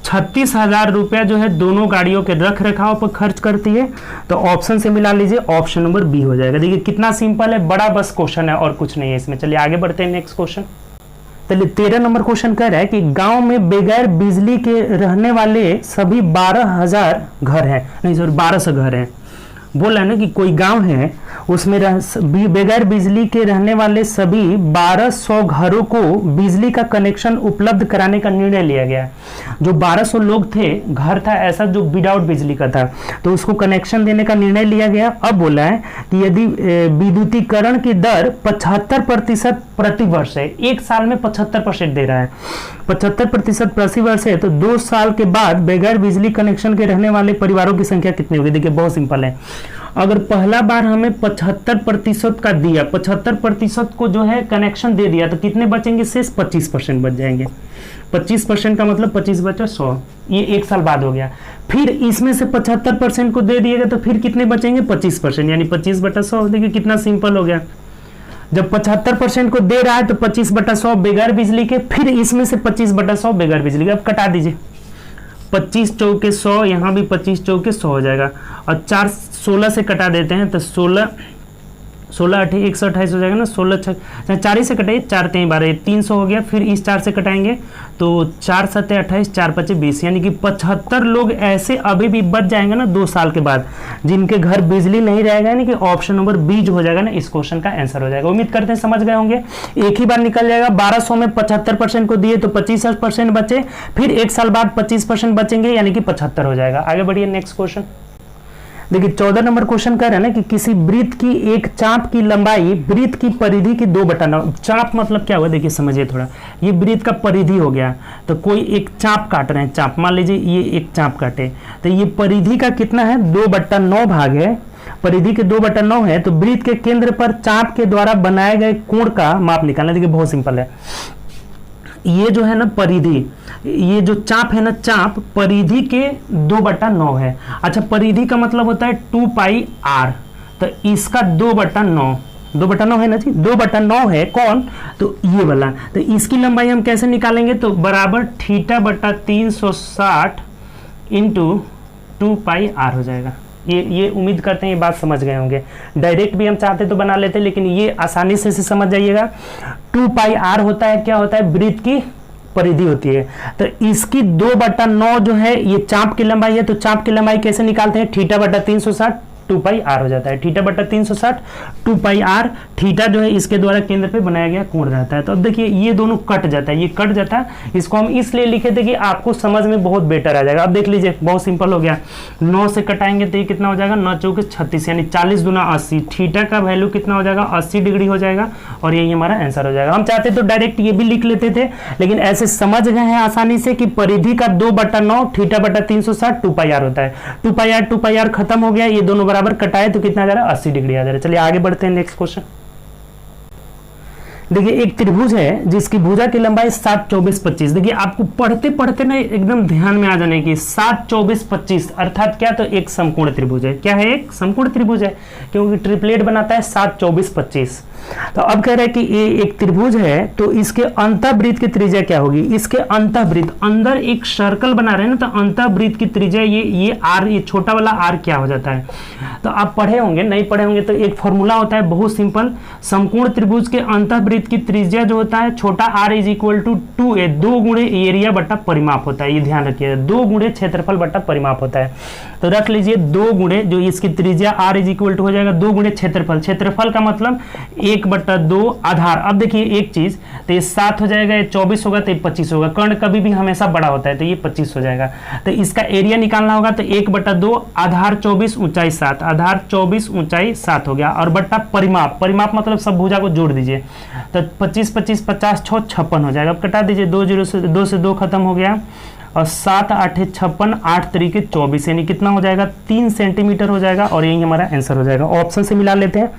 36,000 रुपया जो है दोनों गाड़ियों के रख रखाव पर खर्च करती है। तो ऑप्शन से मिला लीजिए, ऑप्शन नंबर बी हो जाएगा। देखिए कितना सिंपल है, बड़ा बस क्वेश्चन है और कुछ नहीं है इसमें। चलिए आगे बढ़ते हैं नेक्स्ट क्वेश्चन। चलिए 13 नंबर क्वेश्चन कह रहा है कि गांव में बगैर बिजली के रहने वाले सभी 12,000 घर हैं, नहीं सॉरी 1200 घर हैं। बोला है ना कि कोई गांव है उसमें बगैर बिजली के रहने वाले सभी 1200 घरों को बिजली का कनेक्शन उपलब्ध कराने का निर्णय लिया गया। जो 1200 लोग थे, घर था ऐसा जो विदाउट बिजली का था, तो उसको कनेक्शन देने का निर्णय लिया गया। अब बोला है कि यदि विद्युतीकरण की दर 75% प्रति वर्ष है, एक साल में 75% दे रहा है, 75% प्रति वर्ष है, तो 2 साल के बाद बगैर बिजली कनेक्शन के रहने वाले परिवारों की संख्या कितनी होगी। देखिए बहुत सिंपल है, अगर पहला बार हमें 75% का दिया, 75% को जो है कनेक्शन दे दिया, तो कितने बचेंगे शेष 25% बच जाएंगे। 25% का मतलब 25 बचा 100, ये एक साल बाद हो गया। फिर इसमें से 75% को दे दिएगा तो फिर कितने बचेंगे 25%, यानी 25/100। देखिए कितना सिंपल हो गया, जब 75% को दे रहा है तो 25/100 बगैर बिजली के, फिर इसमें से 25/100 बगैर बिजली के। अब कटा दीजिए, 25 चौके 100, यहाँ भी 25 चौके 100 हो जाएगा, और 4 16 से कटा देते हैं तो 16 8 128 हो जाएगा ना, 16 4 से कटाइए, 4 3 12 300 हो गया। फिर इस 4 से कटाएंगे तो 4 7 28 4 5 20, यानी कि 75 लोग ऐसे अभी भी बच जाएंगे ना 2 साल के बाद, जिनके घर बिजली नहीं रहेगा, यानी कि ऑप्शन नंबर बी जो हो जाएगा ना, इस क्वेश्चन का आंसर हो जाएगा। उम्मीद करते हैं समझ गए होंगे, एक ही बार निकल जाएगा। 1200 में 75% को दिए तो 25% बचे, फिर एक साल बाद 25% बचेंगे, यानी कि 75 हो जाएगा। आगे बढ़िए नेक्स्ट क्वेश्चन। देखिए 14 नंबर क्वेश्चन कह रहे हैं ना कि किसी वृत्त की एक चाप की लंबाई वृत्त की परिधि की 2/9। चाप मतलब क्या हुआ, देखिए समझिए थोड़ा, ये वृत्त का परिधि हो गया, तो कोई एक चाप काट रहे हैं, चाप मान लीजिए ये एक चाप काटे, तो ये परिधि का कितना है 2/9 भाग है, परिधि के 2/9 है, तो वृत्त के केंद्र पर चाप के द्वारा बनाए गए कोण का माप निकालना। देखिए बहुत सिंपल है, ये जो है ना परिधि, ये जो चाप है ना, चाप परिधि के 2/9 है। अच्छा परिधि का मतलब होता है 2πr, तो इसका 2/9 है ना जी, 2/9 है कौन, तो ये वाला, तो इसकी लंबाई हम कैसे निकालेंगे, तो बराबर θ/360 इंटू 2πr हो जाएगा। ये उम्मीद करते हैं ये बात समझ गए होंगे। डायरेक्ट भी हम चाहते तो बना लेते, लेकिन ये आसानी से समझ जाइएगा। 2πr होता है, क्या होता है, वृत्त की परिधि होती है, तो इसकी 2/9 जो है ये चाप की लंबाई है, तो चाप की लंबाई कैसे निकालते हैं, θ/360 2 पाई आर हो जाता है। थीटा बटा 360 2 पाई आर, थीटा जो है इसके द्वारा केंद्र पे बनाया गया कोण रहता है। तो अब देखिए ये दोनों कट जाता है, ये कट जाता है, इसको हम इसलिए लिखे थे कि आपको समझ में बहुत बेटर आ जाएगा। अब देख लीजिए बहुत सिंपल हो गया, 9 से कटाएंगे तो ये कितना हो जाएगा, 9 चौके 36 यानी 40 दूना 80, थीटा का वैल्यू कितना हो जाएगा 80 डिग्री हो जाएगा और यही हमारा आंसर हो जाएगा। हम चाहते तो डायरेक्ट ये भी लिख लेते थे, लेकिन ऐसे समझ गए हैं आसानी से कि परिधि का 2/9 थीटा बटा 360 2 पाई आर होता है। 2 पाई आर खत्म हो गया, ये दोनों बराबर कटाए तो कितना आ जा रहा है 80 डिग्री आ जा रहा है। चलिए आगे बढ़ते हैं नेक्स्ट क्वेश्चन। देखिए एक त्रिभुज है जिसकी भुजा की लंबाई 7 24 25। देखिए आपको पढ़ते पढ़ते ना एकदम ध्यान में आ जाने की 7 24 25 अर्थात क्या, तो एक समकोण त्रिभुज है। क्या है, एक समकोण त्रिभुज है, क्योंकि ट्रिपलेट बनाता है 7 24 25। तो अब कह रहे हैं कि ये एक त्रिभुज है तो इसके अंतःवृत्त की त्रिज्या क्या होगी। इसके अंतःवृत्त अंदर एक सर्कल बना रहे हैं ना, तो अंतःवृत्त की त्रिज्या ये आर, ये छोटा वाला आर क्या हो जाता है। तो आप पढ़े होंगे, नहीं पढ़े होंगे तो एक फॉर्मूला होता है बहुत सिंपल, समकोण त्रिभुज के अंतःवृत्त की त्रिज्या जो होता है छोटा r is equal to 2a, 2 गुणे एरिया बटा परिमाप होता है। ये ध्यान रखिए, 2 गुणे क्षेत्रफल बटा परिमाप होता है। तो रख लीजिए 2 गुणे जो इसकी त्रिज्या r इज इक्वल टू हो जाएगा 2 गुणे क्षेत्रफल, क्षेत्रफल का मतलब 1/2 आधार। अब देखिए एक चीज, तो ये 7 हो जाएगा, ये 24 होगा तो ये 25 होगा, कर्ण कभी भी हमेशा बड़ा होता है तो ये 25 हो जाएगा। तो इसका एरिया निकालना होगा तो 1/2 आधार 24 ऊंचाई 7, आधार 24 ऊंचाई 7 हो गया, और बट्टा परिमाप, परिमाप मतलब सब भुजा को जोड़ दीजिए तो 25 25 50 6 56 हो जाएगा। अब कटा दीजिए, 2 से 2 खत्म हो गया, और 7 8 56 8 तरीके 24 यानी कितना हो जाएगा 3 सेंटीमीटर हो जाएगा, और यही हमारा आंसर हो जाएगा। ऑप्शन से मिला लेते हैं,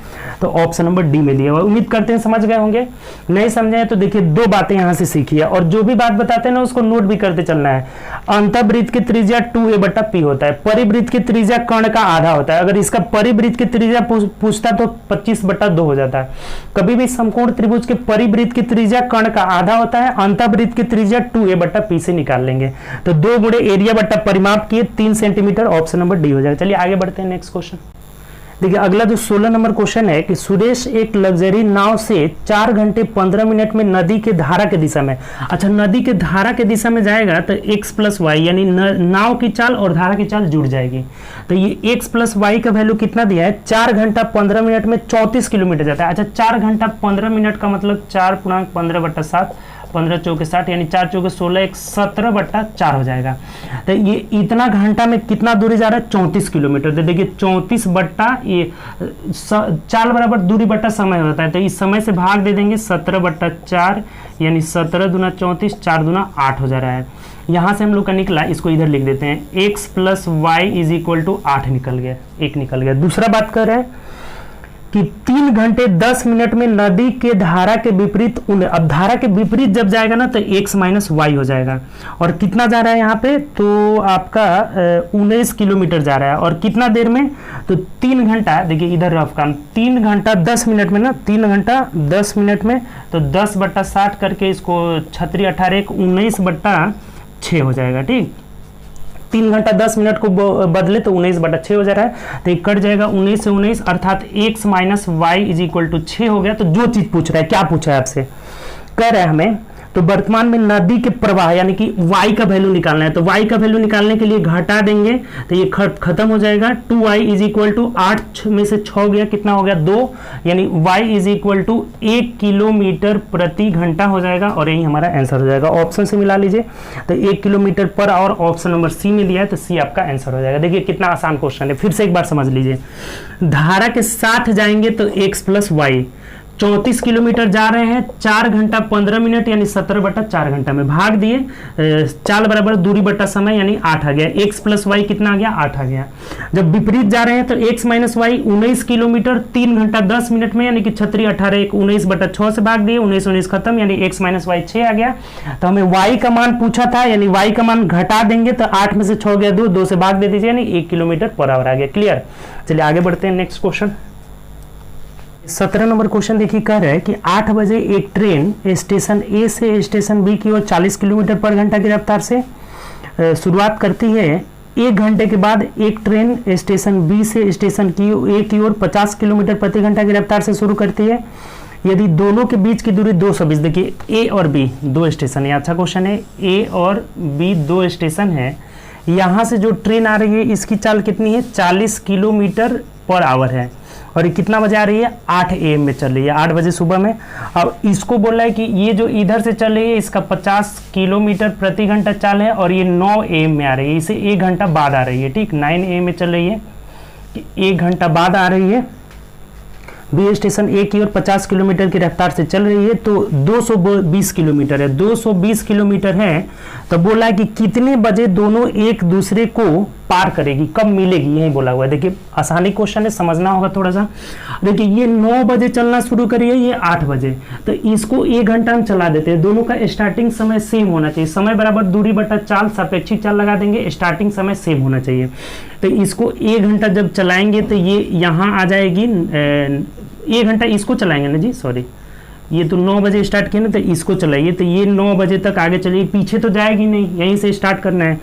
तो ऑप्शन नंबर डी में दिया हुआ। उम्मीद करते हैं समझ गए होंगे, नहीं समझे तो देखिए 2 बातें यहाँ से सीखिए, और जो भी बात बताते हैं ना उसको नोट भी करते चलना है। अंतःवृत्त की त्रिज्या 2a/p होता है, परिवृत्त की त्रिज्या कर्ण का आधा होता है। अगर इसका परिवृत्त की त्रिज्या पूछता तो 25/2 हो जाता है। कभी भी समकोण त्रिभुज के परिवृत्त की त्रिज्या कर्ण का आधा होता है, अंतःवृत्त की त्रिज्या 2a/p से निकाल लेंगे, तो 2 गुणे एरिया बट्टा परिमाप किए 3 सेंटीमीटर, ऑप्शन नंबर डी हो जाएगा। चलिए आगे बढ़ते हैं नेक्स्ट क्वेश्चन। देखिए अगला जो 16 नंबर क्वेश्चन है कि सुरेश एक लग्जरी नाव से 4 घंटे 15 मिनट में नदी के धारा के दिशा में, अच्छा नदी के धारा के दिशा में जाएगा तो x + y यानी नाव की चाल और धारा की चाल जुड़ जाएगी। तो ये x + y का वैल्यू कितना दिया है, 4 घंटा 15 मिनट में 34 किलोमीटर जाता है। अच्छा 4 घंटा 15 मिनट का मतलब 4×15/7, 15 चौके 60 यानी 4 चौके 16, 1 17/4 हो जाएगा। तो ये इतना घंटा में कितना दूरी जा रहा है 34 किलोमीटर। तो देखिए 34 बट्टा ये चाल बराबर दूरी बट्टा समय होता है, तो इस समय से भाग दे देंगे 17/4 यानी 17 दूना 34, 4 दूना 8 हो जा रहा है। यहाँ से हम लोग का निकला, इसको इधर लिख देते हैं, x + y = 8 निकल गया, 1 निकल गया। दूसरा बात कर रहे हैं कि 3 घंटे 10 मिनट में नदी के धारा के विपरीत, अब धारा के विपरीत जब जाएगा ना तो x - y हो जाएगा, और कितना जा रहा है यहाँ पे तो आपका 19 किलोमीटर जा रहा है, और कितना देर में तो 3 घंटा, देखिए इधर रफ काम, 3 घंटा 10 मिनट में ना, 3 घंटा 10 मिनट में तो 10/60 करके इसको 36 18 19/6 हो जाएगा। ठीक, 3 घंटा 10 मिनट को बदले तो 19/6 हो जा रहा है, तो ये कट जाएगा 19 से 19 अर्थात x - y = 6 हो गया। तो जो चीज पूछ रहा है, क्या पूछा है आपसे, कह रहा है हमें तो वर्तमान में नदी के प्रवाह यानी कि y का वैल्यू निकालना है, तो y का वैल्यू निकालने के लिए घटा देंगे तो ये खत्म हो जाएगा। 2y = 8 में से 6 गया, कितना हो गया 2, यानी y = 1 किलोमीटर प्रति घंटा हो जाएगा, और यही हमारा आंसर हो जाएगा। ऑप्शन से मिला लीजिए, तो 1 kilometre per hour option number C में दिया है, तो सी आपका आंसर हो जाएगा। देखिए कितना आसान क्वेश्चन है, फिर से एक बार समझ लीजिए। धारा के साथ जाएंगे तो x + y, 34 किलोमीटर जा रहे हैं, 4 घंटा 15 मिनट यानी 17/4 घंटा में भाग दिए, चाल बराबर दूरी बट्टा समय यानी 8 आ गया, x + y कितना आ गया 8 आ गया। जब विपरीत जा रहे हैं तो x - y 19 किलोमीटर 3 घंटा 10 मिनट में यानी कि 36 18 1 19/6 से भाग दिए, 19 19 खत्म यानी x - y 6 आ गया। तो हमें y का मान पूछा था, यानी y का मान घटा देंगे तो 8 में से 6 गया 2, 2 से भाग दे दीजिए यानी 1 किलोमीटर पर आवर आ गया। क्लियर, चलिए आगे बढ़ते हैं नेक्स्ट क्वेश्चन। 17 नंबर क्वेश्चन देखिए, कह रहा है कि 8 बजे एक ट्रेन स्टेशन ए से स्टेशन बी की ओर 40 किलोमीटर पर घंटा की रफ्तार से शुरुआत करती है। 1 घंटे के बाद एक ट्रेन स्टेशन बी से स्टेशन ए की ओर 50 किलोमीटर प्रति घंटा की रफ्तार से शुरू करती है। यदि दोनों के बीच की दूरी 220, देखिए ए और बी 2 स्टेशन है, अच्छा क्वेश्चन है, ए और बी 2 स्टेशन है। यहाँ से जो ट्रेन आ रही है इसकी चाल कितनी है 40 किलोमीटर पर आवर है और ये कितना बजे आ रही है 8 AM में चल रही है, 8 बजे सुबह में। अब इसको बोल रहा है कि ये जो इधर से चल रही है इसका 50 किलोमीटर प्रति घंटा चाल है और ये 9 AM में आ रही है, इसे 1 घंटा बाद आ रही है, ठीक 9 AM में चल रही है, 1 घंटा बाद आ रही है। बी स्टेशन ए की ओर 50 किलोमीटर की रफ्तार से चल रही है, तो 220 किलोमीटर है, 220 किलोमीटर है। तो बोला है कि कितने बजे दोनों एक दूसरे को पार करेगी, कब मिलेगी, यही बोला हुआ है। देखिए आसानी क्वेश्चन है, समझना होगा थोड़ा सा। देखिए ये 9 बजे चलना शुरू करी है, ये 8 बजे, तो इसको 1 घंटा हम चला देते हैं। दोनों का स्टार्टिंग समय सेम होना चाहिए, समय बराबर दूरी बटा चाल, सापेक्षिक चाल लगा देंगे, स्टार्टिंग समय सेम होना चाहिए। तो इसको 1 घंटा जब चलाएंगे तो ये यहाँ आ जाएगी, 1 घंटा इसको चलाएंगे ना जी, सॉरी, ये तो 9 बजे स्टार्ट किया ना, तो इसको चलाइए, तो ये 9 बजे तक आगे चलिए, पीछे तो जाएगी नहीं, यहीं से स्टार्ट करना है।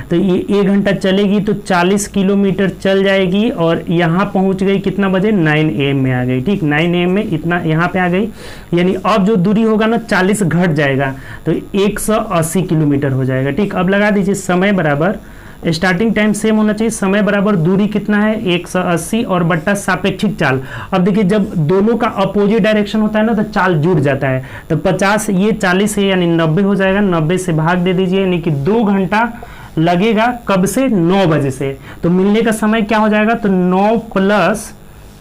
तो ये 1 घंटा चलेगी तो 40 किलोमीटर चल जाएगी और यहाँ पहुँच गई कितना बजे, 9 AM में आ गई, ठीक 9 AM में इतना यहाँ पे आ गई। यानी अब जो दूरी होगा ना 40 घट जाएगा तो 180 किलोमीटर हो जाएगा, ठीक। अब लगा दीजिए समय बराबर, स्टार्टिंग टाइम सेम होना चाहिए, समय बराबर दूरी कितना है 180 और बट्टा सापेक्षिक चाल। अब देखिए जब दोनों का अपोजिट डायरेक्शन होता है ना तो चाल जुड़ जाता है, तो 50 ये 40 है यानी 90 हो जाएगा, 90 से भाग दे दीजिए, यानी कि 2 घंटा लगेगा, कब से 9 बजे से। तो मिलने का समय क्या हो जाएगा, तो 9 +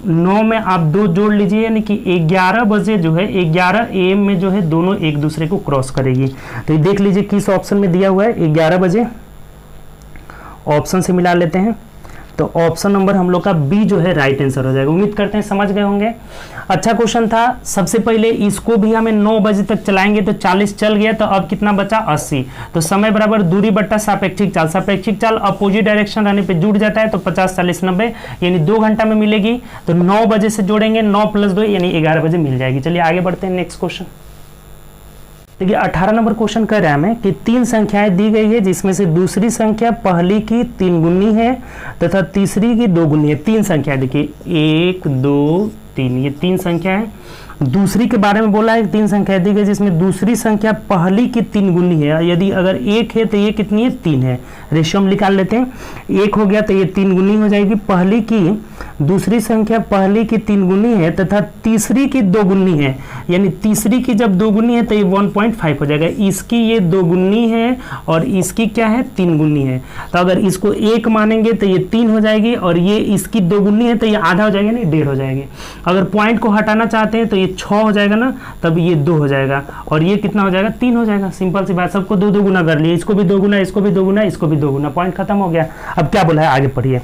9 में आप 2 जोड़ लीजिए, यानी कि 11 बजे जो है 11 AM में जो है दोनों एक दूसरे को क्रॉस करेगी। तो ये देख लीजिए किस ऑप्शन में दिया हुआ है, 11 बजे, ऑप्शन से मिला लेते हैं। तो ऑप्शन नंबर हम लोग का बी जो है राइट आंसर हो जाएगा। उम्मीद करते हैं समझ गए होंगे। अच्छा क्वेश्चन था। सबसे पहले इसको भी हमें 9 बजे तक चलाएंगे तो 40 चल गया, तो अब कितना बचा 80। तो समय बराबर दूरी बट्टा सापेक्षिक चाल, सापेक्षिक चाल अपोजिट डायरेक्शन रहने पे जुड़ जाता है, तो 50 40 90 यानी 2 घंटा में मिलेगी। तो 9 बजे से जोड़ेंगे, 9 + 2 यानी 11 बजे मिल जाएगी। चलिए आगे बढ़ते हैं नेक्स्ट क्वेश्चन। देखिए 18 नंबर क्वेश्चन कह रहा है हमें कि 3 संख्याएं दी गई है जिसमें से दूसरी संख्या पहली की 3 गुनी है तथा तीसरी की 2 गुनी है। 3 संख्या देखिए 1 2 3, ये 3 संख्या है। दूसरी के बारे में बोला है 3 संख्या दी गई जिसमें दूसरी संख्या पहली की 3 गुनी है। यदि अगर 1 है तो ये कितनी है, 3 है। रेशियो हम निकाल लेते हैं, 1 हो गया तो ये 3 गुनी हो जाएगी। पहली की दूसरी संख्या पहली की 3 गुनी है तथा तीसरी की 2 गुनी है, यानी तीसरी की जब 2 गुनी है तो ये 1.5 हो जाएगा। इसकी ये 2 गुनी है और इसकी क्या है, 3 गुनी है। तो अगर इसको 1 मानेंगे तो ये 3 हो जाएगी और ये इसकी 2 गुनी है तो ये आधा हो जाएगा, नहीं 1.5 हो जाएगी। अगर पॉइंट को हटाना चाहते हैं तो ये 6 हो जाएगा ना, तब ये 2 हो जाएगा और ये कितना हो जाएगा, 3 हो जाएगा। सिंपल सी बात, सबको 2 2 गुना कर लिए, इसको भी 2 गुना, इसको भी 2 गुना, इसको भी 2 गुना, पॉइंट खत्म हो गया। अब क्या बोला है आगे पढ़िए।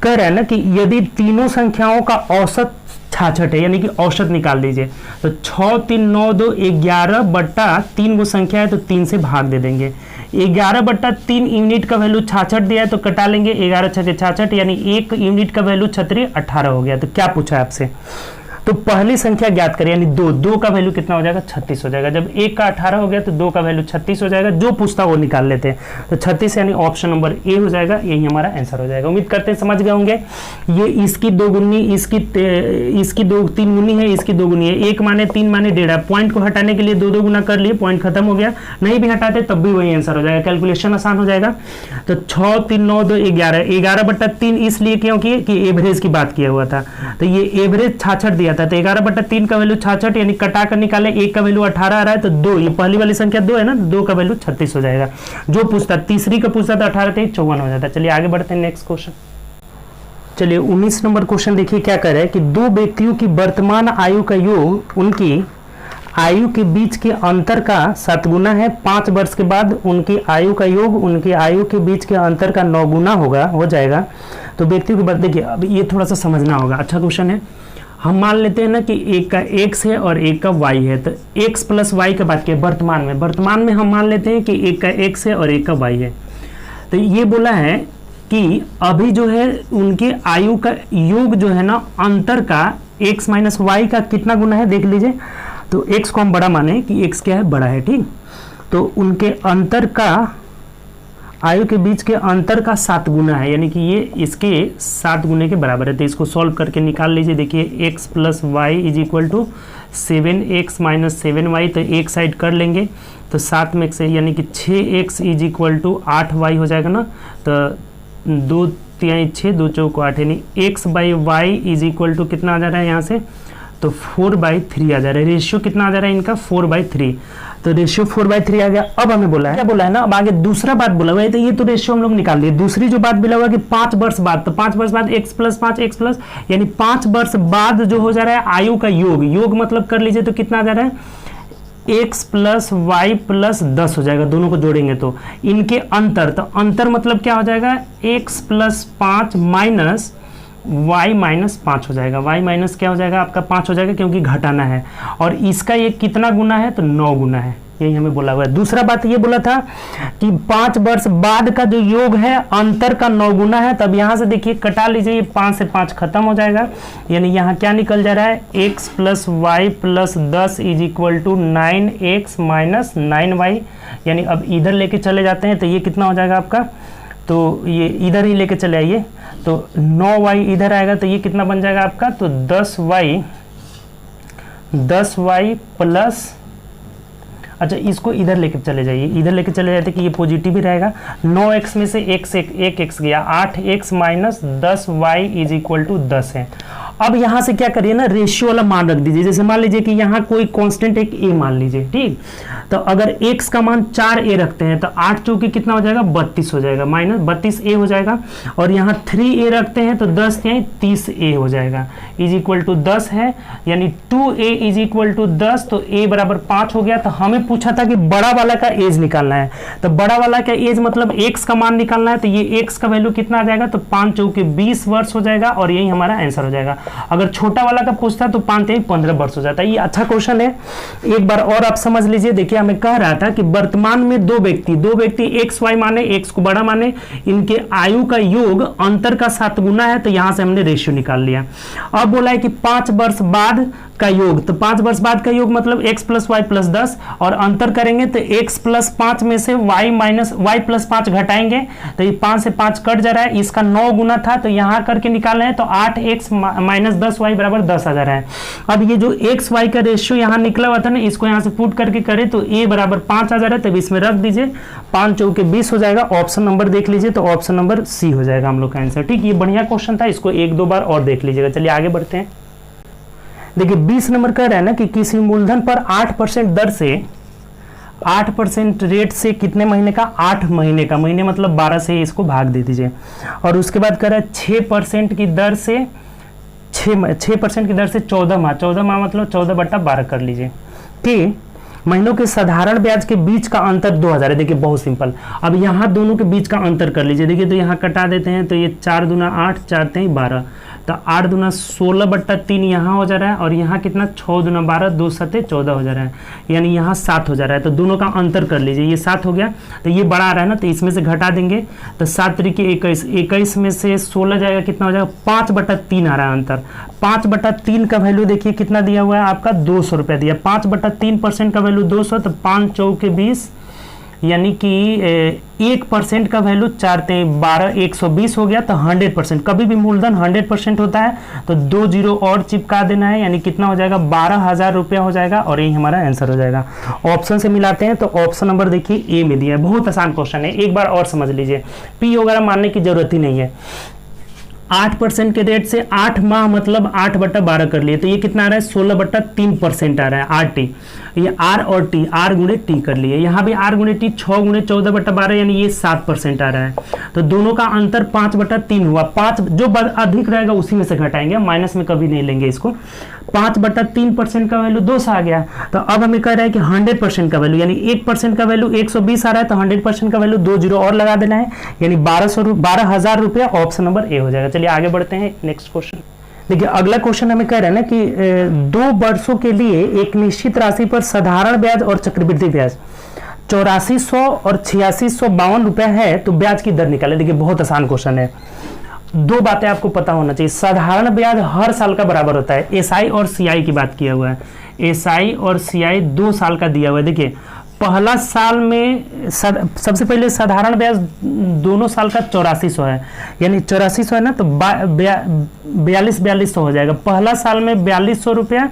कह रहा है ना कि यदि तीनों संख्याओं का औसत 66 है, यानी कि औसत निकाल दीजिए, तो 6 3 9 2 11 बट्टा 3 वो संख्या है तो 3 से भाग दे देंगे। 11 बट्टा 3 यूनिट का वैल्यू 66 दिया है तो कटा लेंगे, 11 6 66 यानी 1 यूनिट का वैल्यू 18 हो गया। तो क्या पूछा है आपसे, तो पहली संख्या ज्ञात करें, यानी 2 का वैल्यू कितना हो जाएगा, 36 हो जाएगा। जब 1 का 18 हो गया तो 2 का वैल्यू 36 हो जाएगा। जो पूछता वो निकाल लेते हैं, तो 36 यानी ऑप्शन नंबर ए हो जाएगा, यही हमारा आंसर हो जाएगा। उम्मीद करते हैं समझ गए होंगे। ये इसकी 2 गुनी, इसकी 3 गुनी है, इसकी 2 गुनी है। 1 माने 3 माने 1.5, पॉइंट को हटाने के लिए 2 2 गुना कर लिए, पॉइंट खत्म हो गया। नहीं भी हटाते तब भी वही आंसर हो जाएगा, कैलकुलेशन आसान हो जाएगा। तो 6 3 9 2 11, 11 बट्टा 3 इसलिए क्योंकि कि एवरेज की बात किया हुआ था, तो ये एवरेज 66 दिया था, तो 11 बट्टा 3 का वैल्यू 66 यानी कटा कर निकाले, 1 का वैल्यू 18 आ रहा है तो 2, ये पहली वाली संख्या 2 है ना, 2 का वैल्यू 36 हो जाएगा। जो पूछता तीसरी का पूछता तो 18 थे 54 हो जाता। चलिए आगे बढ़ते हैं नेक्स्ट क्वेश्चन। चलिए 19 नंबर क्वेश्चन देखिए क्या कह रहा है कि 2 व्यक्तियों की वर्तमान आयु का योग उनकी आयु के बीच के अंतर का 7 गुना है। 5 वर्ष के बाद उनकी आयु का योग उनकी आयु के बीच के अंतर का 9 गुना हो जाएगा। तो व्यक्तियों की देखिए, अब ये थोड़ा सा समझना होगा, अच्छा क्वेश्चन है। हम मान लेते हैं ना कि एक का x है और एक का y है, तो x + y का बात किया वर्तमान में हम मान लेते हैं कि एक का x है और एक का y है। तो ये बोला है कि अभी जो है उनके आयु का योग जो है ना, अंतर का x - y का कितना गुना है देख लीजिए। तो x को हम बड़ा माने कि x क्या है, बड़ा है, ठीक। तो उनके अंतर का, आयु के बीच के अंतर का 7 गुना है, यानी कि ये इसके 7 गुने के बराबर है। तो इसको सॉल्व करके निकाल लीजिए। देखिए x + y = 7x - 7y, तो एक साइड कर लेंगे तो 7 में से यानी कि 6x = 8y हो जाएगा ना। तो 2 3 6 2 चौको 8 यानी x/y इज इक्वल टू कितना आ जा रहा है यहाँ से, तो 4/3 आ जा रहा है। रेशियो कितना आ जा रहा है इनका 4/3, तो रेशियो 4/3 आ गया। अब हमें बोला है, क्या बोला है ना, अब आगे दूसरा बात बोला हुआ है, तो ये तो रेशियो हम लोग निकाल लिए। दूसरी जो बात बोला हुआ है कि 5 वर्ष बाद, तो 5 वर्ष बाद x + 5 x प्लस, यानी 5 वर्ष बाद जो हो जा रहा है आयु का योग मतलब कर लीजिए, तो कितना आ जा रहा है x + y + 10 हो जाएगा। दोनों को जोड़ेंगे तो इनके अंतर, तो अंतर मतलब क्या हो जाएगा x + 5 माइनस y - 5 हो जाएगा। y माइनस क्या हो जाएगा आपका 5 हो जाएगा, क्योंकि घटाना है। और इसका ये कितना गुना है, तो 9 गुना है, यही हमें बोला हुआ है। दूसरा बात ये बोला था कि 5 वर्ष बाद का जो योग है अंतर का 9 गुना है। तब यहाँ से देखिए कटा लीजिए, ये 5 से 5 खत्म हो जाएगा, यानी यहाँ क्या निकल जा रहा है x + y + 10 is equal to 9x - 9y। यानी अब इधर लेके चले जाते हैं तो ये कितना हो जाएगा आपका, तो ये इधर ही लेके चले आइए, तो 9y इधर आएगा, तो ये कितना बन जाएगा आपका, तो 10y प्लस, अच्छा इसको इधर लेके चले जाइए, इधर लेके चले जाते कि ये पॉजिटिव ही रहेगा। 9x में से एक x गया, 8x - 10y is equal to 10 है। अब यहाँ से क्या करिए ना, रेशियो वाला मान रख दीजिए। जैसे मान लीजिए कि यहाँ कोई कांस्टेंट एक a मान लीजिए, ठीक, तो अगर x का मान 4a रखते हैं तो 8 चौके कितना हो जाएगा 32 हो जाएगा, -32a हो जाएगा। और यहाँ 3a रखते हैं तो 10 यानी 30a हो जाएगा, इज इक्वल टू 10 है, यानी 2a इज इक्वल टू 10, तो a बराबर 5 हो गया। तो हमें पूछा था कि बड़ा वाला का एज निकालना है, तो बड़ा वाला का एज मतलब x का मान निकालना है, तो ये x का वैल्यू कितना आ जाएगा, तो 5 चौके 20 वर्ष हो जाएगा, और यही हमारा आंसर हो जाएगा। अगर छोटा वाला का पूछता तो 5 3 15 वर्ष हो जाता है। ये अच्छा क्वेश्चन है, एक बार और आप समझ लीजिए। देखिए हमें कह रहा था कि वर्तमान में दो व्यक्ति x y माने, x को बड़ा माने, इनके आयु का योग अंतर का 7 गुना है, तो यहां से हमने रेशियो निकाल लिया। अब बोला है कि 5 वर्ष बाद का योग, तो 5 वर्ष बाद का योग मतलब x + y + 10, और अंतर करेंगे तो x + 5 में से y + 5 घटाएंगे, तो ये 5 से 5 कट जा रहा है, इसका 9 गुना था, तो यहाँ करके निकालना है, तो 8x - 10y = 10 आ जा रहा है। अब ये जो x y का रेशियो यहाँ निकला हुआ था ना, इसको यहाँ से पुट करके करें तो a = 5 आ जा रहा है, तब इसमें रख दीजिए, 5 चौके 20 हो जाएगा। ऑप्शन नंबर देख लीजिए, तो ऑप्शन नंबर सी हो जाएगा हम लोग का आंसर। ठीक, ये बढ़िया क्वेश्चन था, इसको 1-2 बार और देख लीजिएगा। चलिए आगे बढ़ते हैं। देखिए 20 नंबर कह रहा है ना कि किसी मूलधन पर 8% दर से 8% रेट से कितने महीने का, 8 महीने का, महीने मतलब 12 से इसको भाग दे दीजिए। और उसके बाद कह रहा है 6% की दर से 6% की दर से 14 माह मतलब 14/12 कर लीजिए कि महीनों के साधारण ब्याज के बीच का अंतर 2000 है। देखिए बहुत सिंपल, अब यहाँ दोनों के बीच का अंतर कर लीजिए। देखिए तो यहाँ कटा देते हैं, तो ये 4 दूना 8, 4 3 12, तो 8 दूना 16/3 यहाँ हो जा रहा है, और यहाँ कितना 6 दूना 12, 2 7 14 हो जा रहा है, यानी यहाँ 7 हो जा रहा है। तो दोनों का अंतर कर लीजिए, ये 7 हो गया, तो ये बड़ा आ रहा है ना, तो इसमें से घटा देंगे, तो 7 3 21, 21 में से 16 जाएगा, कितना हो जाएगा 5/3 आ रहा है अंतर। 5/3 का वैल्यू देखिए कितना दिया हुआ है आपका 200 रुपया दिया। 5/3% का वैल्यू 200, तो 5 चौके 20, यानी कि 1% का वैल्यू 4 3 12, 120 हो गया। तो 100%, कभी भी मूलधन 100% होता है तो 2 0 और चिपका देना है, यानी कितना हो जाएगा 12,000 रुपया हो जाएगा, और यही हमारा आंसर हो जाएगा। ऑप्शन से मिलाते हैं तो ऑप्शन नंबर देखिए ए में दिया है। बहुत आसान क्वेश्चन है, एक बार और समझ लीजिए, पी वगैरह मानने की जरूरत ही नहीं है। 8% के रेट से 8 माह मतलब 8/12 कर लिए, तो ये कितना आ रहा है 16/3% आ रहा है, RT। ये R और T, R गुणे T कर लिए, यहाँ भी R गुणे T 6 गुणे 14/12, यानी ये 7% आ रहा है। तो दोनों का अंतर 5/3 हुआ। 5 जो अधिक रहेगा उसी में से घटाएंगे, माइनस में कभी नहीं लेंगे इसको। 5/3% का वैल्यू 200 आ गया। तो अब हमें कह रहा है कि 100% का वैल्यू, यानी 1% का वैल्यू 120 आ रहा है, तो 100% का वैल्यू 2 0 और लगा देना है, यानी 12,000 रुपया। ऑप्शन नंबर ए हो जाएगा। चलिए आगे बढ़ते हैं, नेक्स्ट क्वेश्चन। देखिए अगला क्वेश्चन हमें कह रहा है ना कि 2 वर्षों के लिए एक निश्चित राशि पर साधारण ब्याज और चक्रवृद्धि ब्याज 8400 और 8652 रुपया है, तो ब्याज की दर निकाले। देखिए बहुत आसान क्वेश्चन है, 2 बातें आपको पता होना चाहिए। साधारण ब्याज हर साल का बराबर होता है, एसआई और सीआई की बात किया हुआ है। एसआई और सीआई 2 साल का दिया हुआ है। देखिए पहला साल में सबसे पहले साधारण ब्याज दोनों साल का 8400 है, यानी 8400 है ना, तो 4200 हो जाएगा। पहला साल में 4200 रुपया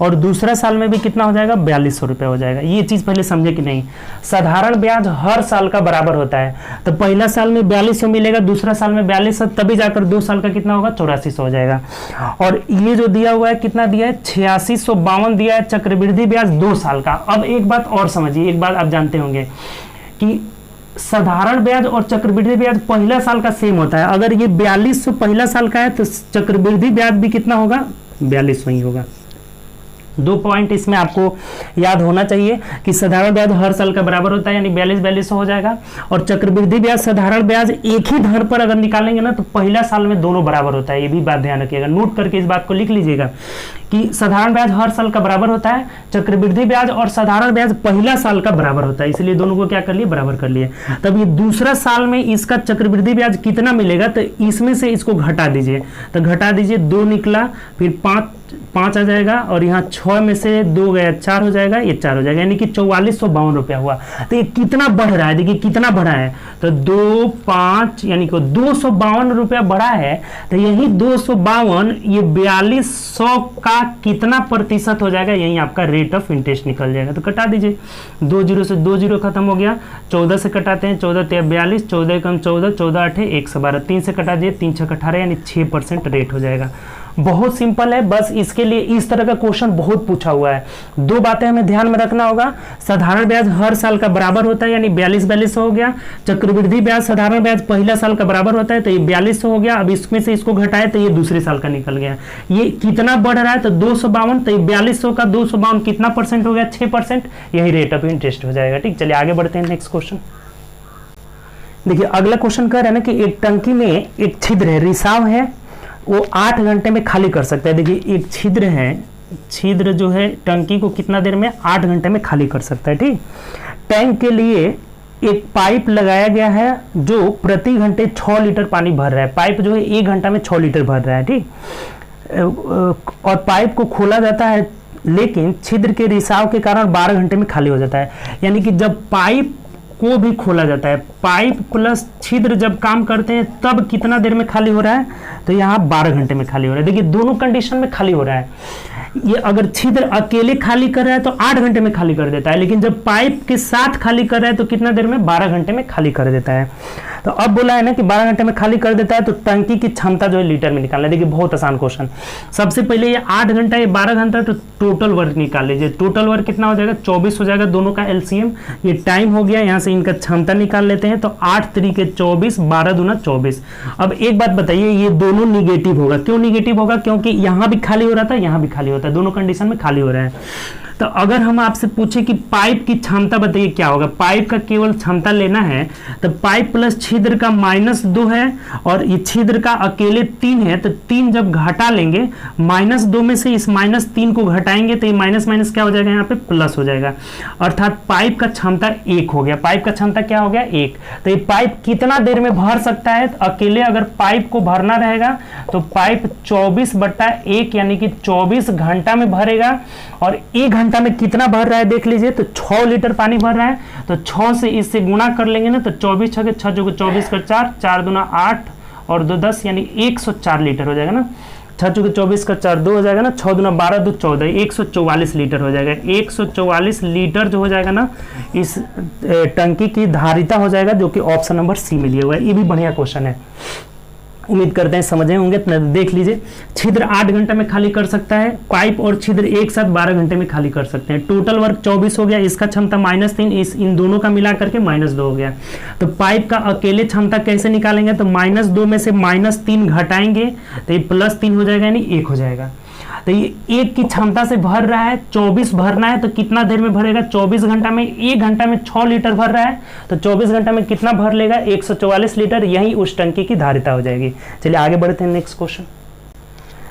और दूसरा साल में भी कितना हो जाएगा, 4200 रुपया हो जाएगा। ये चीज पहले समझे कि नहीं। साधारण ब्याज हर साल का बराबर होता है, तो पहला साल में 4200 मिलेगा, दूसरा साल में 4200, तभी जाकर 2 साल का कितना होगा, 8400 हो जाएगा। और ये जो दिया हुआ है कितना दिया है, 8652 दिया है चक्रवृद्धि ब्याज 2 साल का। अब एक बात और समझिए, एक बात आप जानते होंगे कि साधारण ब्याज और चक्रवृद्धि ब्याज पहला साल का सेम होता है। अगर ये 4200 पहला साल का है तो चक्रवृद्धि ब्याज भी कितना होगा, 4200 ही होगा। 2 पॉइंट इसमें आपको याद होना चाहिए कि साधारण ब्याज हर साल का बराबर होता है, यानी 4200 हो जाएगा। और चक्रवृद्धि ब्याज साधारण ब्याज एक ही धर पर अगर निकालेंगे ना तो पहला साल में दोनों बराबर होता है। ये भी बात ध्यान रखिएगा, नोट करके इस बात को लिख लीजिएगा कि साधारण ब्याज हर साल का बराबर होता है, चक्रवृद्धि ब्याज और साधारण ब्याज पहला साल का बराबर होता है, इसलिए दोनों को क्या कर लिए, बराबर कर लिए। तब ये दूसरा साल में इसका चक्रवृद्धि ब्याज कितना मिलेगा, तो इसमें से इसको घटा दीजिए, तो घटा दीजिए, 2 निकला, फिर 5 आ जाएगा, और यहाँ 6 में से 2 गया, 4 हो जाएगा, ये 4 हो जाएगा, यानी कि 4452 रुपया हुआ। तो ये कितना बढ़ रहा है, देखिए कितना बढ़ा है, तो 2 5 यानी कि 252 रुपया बढ़ा है। तो यही 252 ये 4200 का कितना प्रतिशत हो जाएगा, यही आपका रेट ऑफ इंटरेस्ट निकल जाएगा। तो कटा दीजिए, 2 0 से 2 0 खत्म हो गया, 14 से कटाते हैं, 14 3 42, 14 कम 14, 14 8 112, 3 से कटा दीजिए, 3 6 18, यानी 6% रेट हो जाएगा। बहुत सिंपल है, बस इसके लिए इस तरह का क्वेश्चन बहुत पूछा हुआ है। 2 बातें हमें ध्यान में रखना होगा, साधारण ब्याज हर साल का बराबर होता है, यानी 4200 हो गया। चक्रवृद्धि ब्याज साधारण ब्याज पहला साल का बराबर होता है, तो ये 4200 हो गया। अब इसमें से इसको घटाए तो ये दूसरे साल का निकल गया। ये कितना बढ़ रहा है, तो 252, तो ये 4200 का 252 कितना परसेंट हो गया, 6%, यही रेट ऑफ इंटरेस्ट हो जाएगा। ठीक, चलिए आगे बढ़ते हैं, नेक्स्ट क्वेश्चन देखिए। अगला क्वेश्चन कह रहा है ना कि एक टंकी में एक छिद्र है, रिसाव है, वो 8 घंटे में खाली कर सकता है। देखिए एक छिद्र है, छिद्र जो है टंकी को कितना देर में, 8 घंटे में खाली कर सकता है। ठीक, टैंक के लिए एक पाइप लगाया गया है जो प्रति घंटे 6 लीटर पानी भर रहा है। पाइप जो है 1 घंटा में 6 लीटर भर रहा है। ठीक, और पाइप को खोला जाता है, लेकिन छिद्र के रिसाव के कारण 12 घंटे में खाली हो जाता है। यानी कि जब पाइप को भी खोला जाता है, पाइप प्लस छिद्र जब काम करते हैं तब कितना देर में खाली हो रहा है, तो यहाँ 12 घंटे में खाली हो रहा है। देखिए दोनों कंडीशन में खाली हो रहा है। ये अगर छिद्र अकेले खाली कर रहा है तो 8 घंटे में खाली कर देता है, लेकिन जब पाइप के साथ खाली कर रहा है तो कितना देर में, 12 घंटे में खाली कर देता है। तो अब बोला है ना कि 12 घंटे में खाली कर देता है, तो टंकी की क्षमता जो है लीटर में निकालना है। देखिए बहुत आसान क्वेश्चन। सबसे पहले ये 8 घंटा, ये 12 घंटा, तो टोटल वर्क निकाल लीजिए। टोटल वर्क कितना हो जाएगा, 24 हो जाएगा, दोनों का एलसीएम। ये टाइम हो गया, यहाँ से इनका क्षमता निकाल लेते हैं, तो 8 3 24, 12 दूना 24। अब एक बात बताइए, ये दोनों निगेटिव होगा। क्यों निगेटिव होगा, क्योंकि यहाँ भी खाली हो रहा था, यहाँ भी खाली होता है, दोनों कंडीशन में खाली हो रहा है। तो अगर हम आपसे पूछे कि पाइप की क्षमता बताइए क्या होगा, पाइप का केवल क्षमता लेना है, तो पाइप प्लस छिद्र का -2 है, और ये छिद्र का अकेले 3 है, तो 3 जब घटा लेंगे, -2 में से इस -3 को घटाएंगे तो ये माइनस माइनस क्या हो जाएगा, यहाँ पे प्लस हो जाएगा। अर्थात पाइप का क्षमता 1 हो गया। पाइप का क्षमता क्या हो गया, 1। तो ये पाइप कितना देर में भर सकता है, तो अकेले अगर पाइप को भरना रहेगा तो पाइप 24/1 यानी कि 24 घंटा में भरेगा। और 1 घंटा में कितना भर रहा है देख लीजिए, तो 6 लीटर पानी भर रहा है, तो 6 से इससे गुणा कर लेंगे ना, तो 24 6 6 24 का 4, 4 दूना 8 और 2 10, यानी 104 लीटर हो जाएगा ना। 6 24 का 4 2 हो जाएगा ना, 6 दूना 12 2 14, 144 लीटर हो जाएगा। 144 लीटर जो हो जाएगा ना, इस टंकी की धारिता हो जाएगा, जो कि ऑप्शन नंबर सी में लिया हुआ है। ये भी बढ़िया क्वेश्चन है, उम्मीद करते हैं समझे होंगे। तो देख लीजिए, छिद्र 8 घंटे में खाली कर सकता है, पाइप और छिद्र एक साथ 12 घंटे में खाली कर सकते हैं। टोटल वर्क 24 हो गया, इसका क्षमता -3, इन दोनों का मिला करके -2 हो गया। तो पाइप का अकेले क्षमता कैसे निकालेंगे, तो -2 में से -3 घटाएंगे तो ये +3 हो जाएगा, यानी 1 हो जाएगा। तो ये 1 की क्षमता से भर रहा है, 24 भरना है, तो कितना देर में भरेगा, 24 घंटा में। 1 घंटा में 6 लीटर भर रहा है, तो 24 घंटा में कितना भर लेगा, 144 लीटर। यही उस टंकी की धारिता हो जाएगी। चलिए आगे बढ़ते हैं, नेक्स्ट क्वेश्चन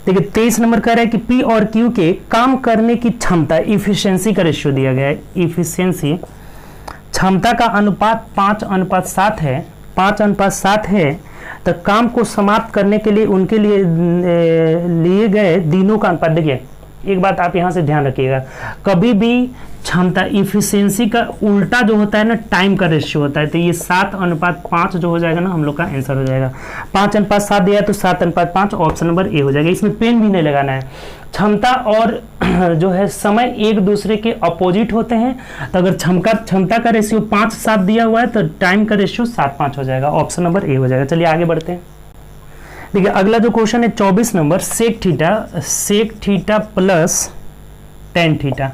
देखिए। 23 नंबर कह रहा है कि पी और क्यू के काम करने की क्षमता, इफिशियंसी का रेशियो दिया गया है। इफिशियंसी क्षमता का अनुपात 5:7 है, 5:7 है। तो काम को समाप्त करने के लिए उनके लिए लिए गए दिनों का अनुपात, देखिए एक बात आप यहाँ से ध्यान रखिएगा, कभी भी क्षमता इफिशियंसी का उल्टा जो होता है ना टाइम का रेशियो होता है, तो ये 7:5 जो हो जाएगा ना हम लोग का आंसर हो जाएगा। 5:7 दिया है तो 7:5 ऑप्शन नंबर ए हो जाएगा। इसमें पेन भी नहीं लगाना है। क्षमता और जो है समय एक दूसरे के अपोजिट होते हैं, तो अगर क्षमता का रेशियो 5:7 दिया हुआ है तो टाइम का रेशियो 7:5 हो जाएगा, ऑप्शन नंबर ए हो जाएगा। चलिए आगे बढ़ते हैं। देखिए अगला जो क्वेश्चन है 24 number, sec theta plus tan theta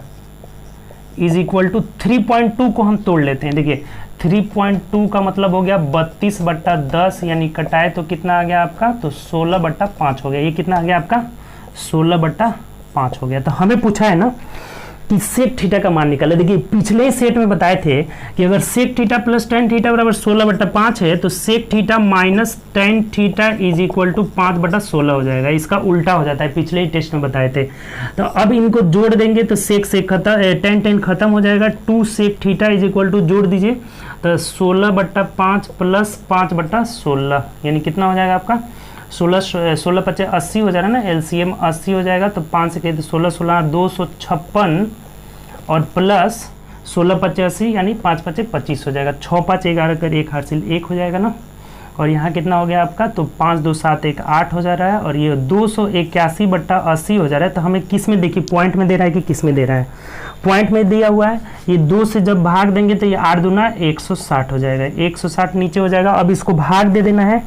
is equal to 3.2 को हम तोड़ लेते हैं। देखिए 3.2 का मतलब हो गया 32/10, यानी कटाए तो कितना आ गया आपका, तो 16/5 हो गया। ये कितना आ गया आपका, 16/5 हो गया। तो हमें पूछा है ना कि सेक थीटा का मान निकाले। देखिए पिछले सेट में बताए थे कि अगर sec theta plus tan theta बराबर 16/5 है तो sec theta minus tan theta is equal to 5/16 हो जाएगा। इसका उल्टा हो जाता है, पिछले ही टेस्ट में बताए थे। तो अब इनको जोड़ देंगे तो सेक खत्म, टेन खत्म हो जाएगा। 2 sec theta is equal to जोड़ दीजिए तो 16/5 प्लस 5/16 यानी कितना हो जाएगा आपका 16 80 हो जाएगा ना, एलसीएम 80 हो जाएगा। तो 5 से कहते 16 256 और प्लस 16 यानी 5 25 हो जाएगा। 6 5 11 कर 1 हासिल 1 हो जाएगा ना। और यहाँ कितना हो गया आपका, तो 5 2 7 1 8 हो जा रहा है। और ये 281/80 हो जा रहा है। तो हमें किस में देखिए पॉइंट में दे रहा है कि किस में दे रहा है, पॉइंट में दिया हुआ है। ये 2 से जब भाग देंगे तो ये 8 दूना 160 हो जाएगा, 160 नीचे हो जाएगा। अब इसको भाग दे देना है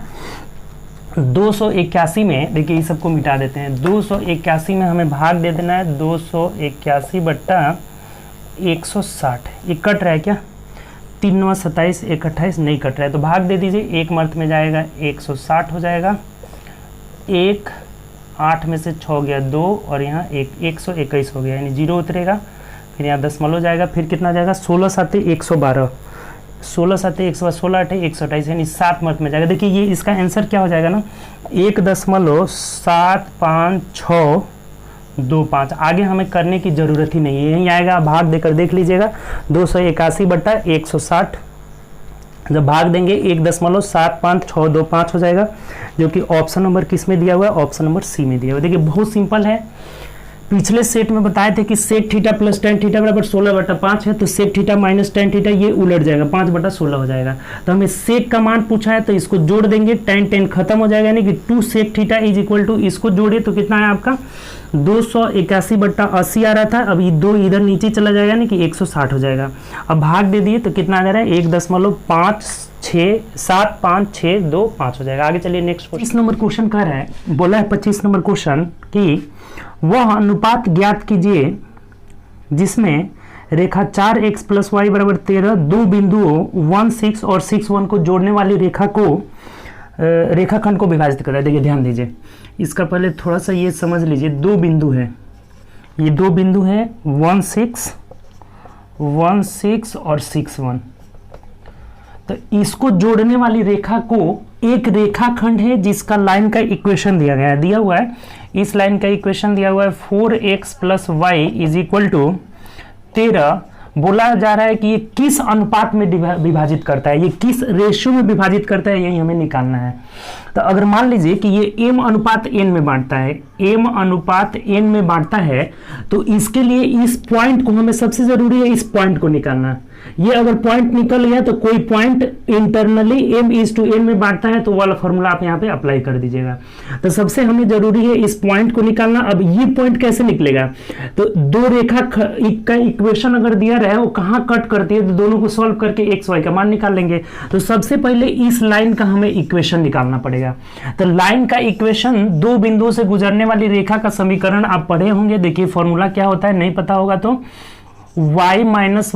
281 में। देखिए इस सबको मिटा देते हैं, 281 में हमें भाग दे देना है 281/160। ये कट रहा है क्या, 3 9 27 1 28 नहीं कट रहा है तो भाग दे दीजिए। एक मर्थ में जाएगा 160 हो जाएगा। 1 8 में से 6 गया 2 और यहाँ 121 हो गया, यानी 0 उतरेगा। फिर यहाँ दशमलव जाएगा, फिर कितना जाएगा 16 7 112, 16 7 112, 16 8 128 यानी 7 मर्थ में जाएगा। देखिए ये इसका आंसर क्या हो जाएगा ना 1.75625। आगे हमें करने की ज़रूरत ही नहीं है, यहीं आएगा। भाग देकर देख लीजिएगा 281/160 जब भाग देंगे 1.75625 हो जाएगा, जो कि ऑप्शन नंबर किस में दिया हुआ है, ऑप्शन नंबर सी में दिया हुआ है। देखिए बहुत सिंपल है। पिछले सेट में बताए थे कि sec theta plus tan theta बराबर 16/5 है, तो sec theta minus tan theta ये उलट जाएगा, 5/16 हो जाएगा। तो हमें सेक का मान पूछा है तो इसको जोड़ देंगे, टेन खत्म हो जाएगा, यानी कि 2 sec theta is equal to, इसको जोड़े तो कितना है आपका 281/80 आ रहा था। अब ये 2 इधर नीचे चला जाएगा, यानी कि 160 हो जाएगा। अब भाग दे दिए तो कितना आ जा रहा है 1.56752 हो जाएगा। आगे चलिए नेक्स्ट क्वेश्चन। 25 नंबर क्वेश्चन कह रहा है, बोला है 25 नंबर क्वेश्चन कि वह अनुपात ज्ञात कीजिए जिसमें रेखा 4x + y = 13 दो बिंदुओं 1 6 और 6 1 को जोड़ने वाली रेखा को रेखाखंड को विभाजित कर रहा है। देखिए ध्यान दीजिए, इसका पहले थोड़ा सा ये समझ लीजिए, 2 बिंदु है, ये 2 बिंदु है 1 6 और 6 1। तो इसको जोड़ने वाली रेखा को एक रेखाखंड है जिसका लाइन का इक्वेशन दिया गया है, दिया हुआ है। इस लाइन का इक्वेशन दिया हुआ है 4x + y = 13। बोला जा रहा है कि ये किस अनुपात में विभाजित करता है, ये किस रेशियो में विभाजित करता है, यही हमें निकालना है। तो अगर मान लीजिए कि ये m/n में बांटता है, m/n में बांटता है, तो इसके लिए इस पॉइंट को हमें सबसे जरूरी है इस पॉइंट को निकालना। ये अगर पॉइंट निकल गया तो कोई पॉइंट इंटरनली m/n में बांटता है तो वाला फॉर्मूला आप यहाँ पे अप्लाई कर दीजिएगा। तो सबसे हमें जरूरी है इस पॉइंट को निकालना। अब ये पॉइंट कैसे निकलेगा, तो दो रेखा का इक्वेशन अगर दिया रहे वो कहाँ कट करती है, तो दोनों को सॉल्व करके x y का मान निकाल लेंगे। तो सबसे पहले इस लाइन का हमें इक्वेशन निकालना पड़ेगा। तो लाइन का इक्वेशन, दो बिंदुओं से गुजरने वाली रेखा का समीकरण आप पढ़े होंगे। देखिए फॉर्मूला क्या होता है, नहीं पता होगा तो y - y1 =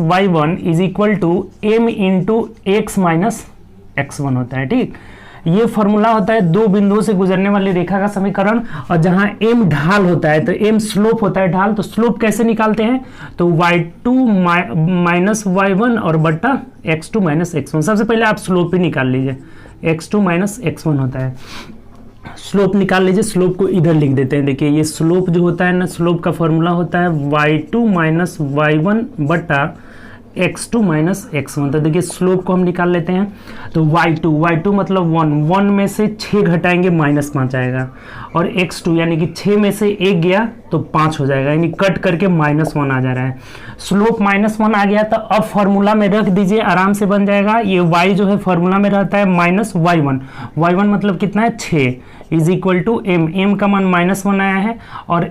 m × x - x1 होता है। ठीक, ये फॉर्मूला होता है दो बिंदुओं से गुजरने वाली रेखा का समीकरण। और जहां m ढाल होता है तो m स्लोप होता है ढाल। तो स्लोप कैसे निकालते हैं, तो y2 - y1 और बट्टा x2 - x1। सबसे पहले आप स्लोप ही निकाल लीजिए, x2 - x1 होता है। स्लोप निकाल लीजिए, स्लोप को इधर लिख देते हैं। देखिए ये स्लोप जो होता है ना, स्लोप का फॉर्मूला होता है y2 - y1 बटा x2 माइनस x1। तो देखिए स्लोप को हम निकाल लेते हैं, तो y2 मतलब 1 में से 6 घटाएंगे -5 आएगा, और x2 यानी कि 6 में से 1 गया तो 5 हो जाएगा, यानी कट करके -1 आ जा रहा है। स्लोप -1 आ गया तो अब फॉर्मूला में रख दीजिए, आराम से बन जाएगा। ये y जो है फॉर्मूला में रहता है -y1 मतलब कितना है 6 इज इक्वल टू m का मान -1 आया है, और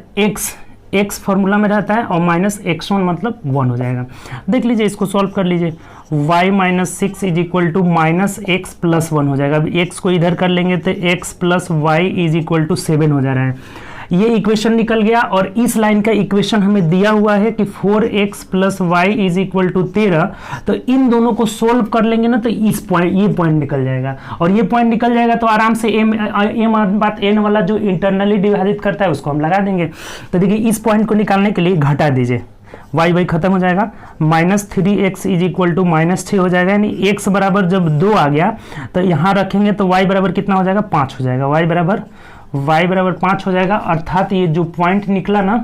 x फॉर्मूला में रहता है और -x1 मतलब 1 हो जाएगा। देख लीजिए, इसको सॉल्व कर लीजिए, y - 6 is equal to -x + 1 हो जाएगा। अब x को इधर कर लेंगे तो x + y is equal to 7 हो जा रहा है। ये इक्वेशन निकल गया, और इस लाइन का इक्वेशन हमें दिया हुआ है कि 4x + y is equal to 13। तो इन दोनों को सोल्व कर लेंगे ना तो ये पॉइंट निकल जाएगा, और ये पॉइंट निकल जाएगा तो आराम से m/n वाला जो इंटरनली डिवाइडेड करता है उसको हम लगा देंगे। तो देखिए इस पॉइंट को निकालने के लिए घटा दीजिए, y खत्म हो जाएगा, -3x इज इक्वल टू -6 हो जाएगा, यानी x बराबर जब 2 आ गया तो यहाँ रखेंगे तो y बराबर कितना हो जाएगा 5 हो जाएगा, y बराबर 5 हो जाएगा। अर्थात ये जो पॉइंट निकला ना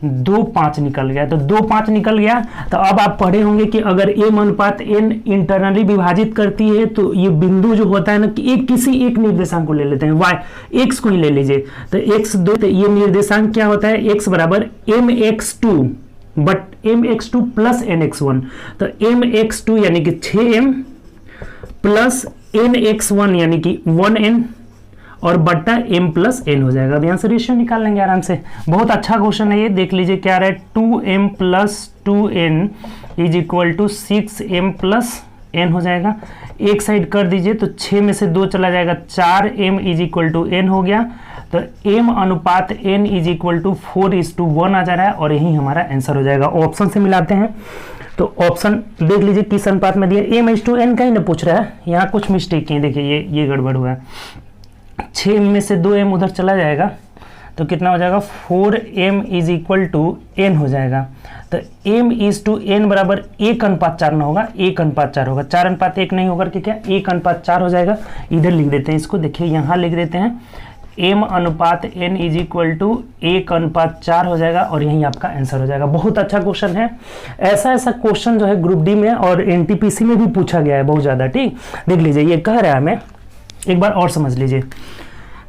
2, 5 निकल गया, तो 2, 5 निकल गया। तो अब आप पढ़े होंगे कि अगर m/n इंटरनली विभाजित करती है तो ये बिंदु जो होता है ना कि किसी एक निर्देशांक को ले लेते हैं, y x को ही ले लीजिए, तो x2, तो ये निर्देशांक क्या होता है, x बराबर mx2 but mx2 plus nx1। तो mx2 यानी कि 6m प्लस nx1 यानी कि 1n और बट्टा m प्लस n हो जाएगा। अब यहाँ से रेशियो निकाल लेंगे आराम से। बहुत अच्छा क्वेश्चन है ये, देख लीजिए क्या रहा है, 2m plus 2n is equal to 6m plus n हो जाएगा। एक साइड कर दीजिए तो 6 में से 2 चला जाएगा, 4m is equal to n हो गया। तो m/n इज इक्वल टू 4:1 आ जा रहा है, और यही हमारा आंसर हो जाएगा। ऑप्शन से मिलाते हैं तो ऑप्शन देख लीजिए किस अनुपात में दिया, m/n का ही ना पूछ रहा है, यहाँ कुछ मिस्टेक की, देखिए ये गड़बड़ हुआ है। 6 में से 2m उधर चला जाएगा तो कितना हो जाएगा, 4m is equal to n हो जाएगा। तो m/n बराबर 1:4 ना होगा, 1:4 होगा, 4:1 नहीं होगा कि क्या 1:4 हो जाएगा। इधर लिख देते हैं इसको, देखिए यहाँ लिख देते हैं m/n इज इक्वल टू 1:4 हो जाएगा, और यही आपका आंसर हो जाएगा। बहुत अच्छा क्वेश्चन है, ऐसा क्वेश्चन जो है ग्रुप डी में और NTPC में भी पूछा गया है बहुत ज़्यादा। ठीक, देख लीजिए ये कह रहा है हमें, एक बार और समझ लीजिए,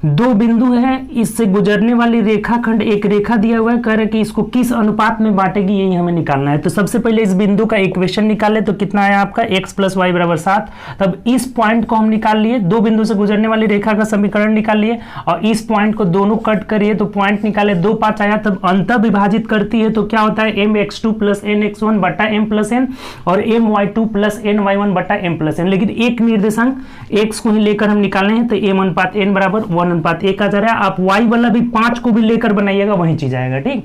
2 बिंदु है, इससे गुजरने वाली रेखाखंड एक रेखा दिया हुआ है, कह रहे कि इसको किस अनुपात में बांटेगी यही हमें निकालना है। तो सबसे पहले इस बिंदु का इक्वेशन निकाले तो कितना आया आपका, x + y = 7। तब इस पॉइंट को हम निकाल लिए, 2 बिंदु से गुजरने वाली रेखा का समीकरण निकाल लिए, और इस पॉइंट को दोनों कट करिए तो पॉइंट निकाले, 2, 5 आया। तब अंतः विभाजित करती है तो क्या होता है, mx2 + nx1 बटा m + n और my2 + ny1 बटा m + n। लेकिन एक निर्देशांक x को ही लेकर हम निकालने हैं, तो m/n बराबर 1:1 आ जा रहा है। आप y वाला भी 5 को भी लेकर बनाइएगा, वही चीज आएगा। ठीक,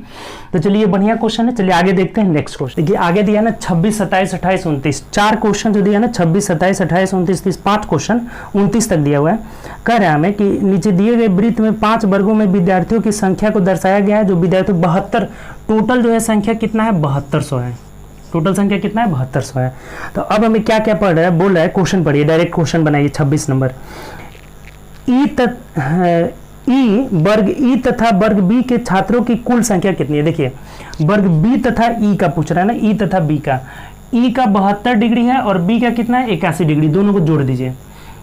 तो चलिए बढ़िया क्वेश्चन है, चलिए आगे देखते हैं नेक्स्ट क्वेश्चन। देखिए आगे दिया ना 26, 27, 28, 29, 4 क्वेश्चन जो दिया ना 26, 27, 28, 29, 30, 5 क्वेश्चन 29 तक दिया हुआ है। कह रहा है हमें कि नीचे दिए गए वृत्त में 5 वर्गों में विद्यार्थियों की संख्या को दर्शाया गया है, जो विद्यार्थी 72, टोटल जो है संख्या कितना है 7200 है, टोटल संख्या कितना है 7200 है। तो अब हमें क्या क्या पढ़ रहा है, बोल रहा है क्वेश्चन पढ़िए, डायरेक्ट क्वेश्चन बनाइए 26 नंबर। वर्ग ई तथा वर्ग बी के छात्रों की कुल संख्या कितनी है। देखिए वर्ग बी तथा ई का पूछ रहा है ना, ई तथा बी का, ई का 72 डिग्री है और बी का कितना है 81 डिग्री, दोनों को जोड़ दीजिए।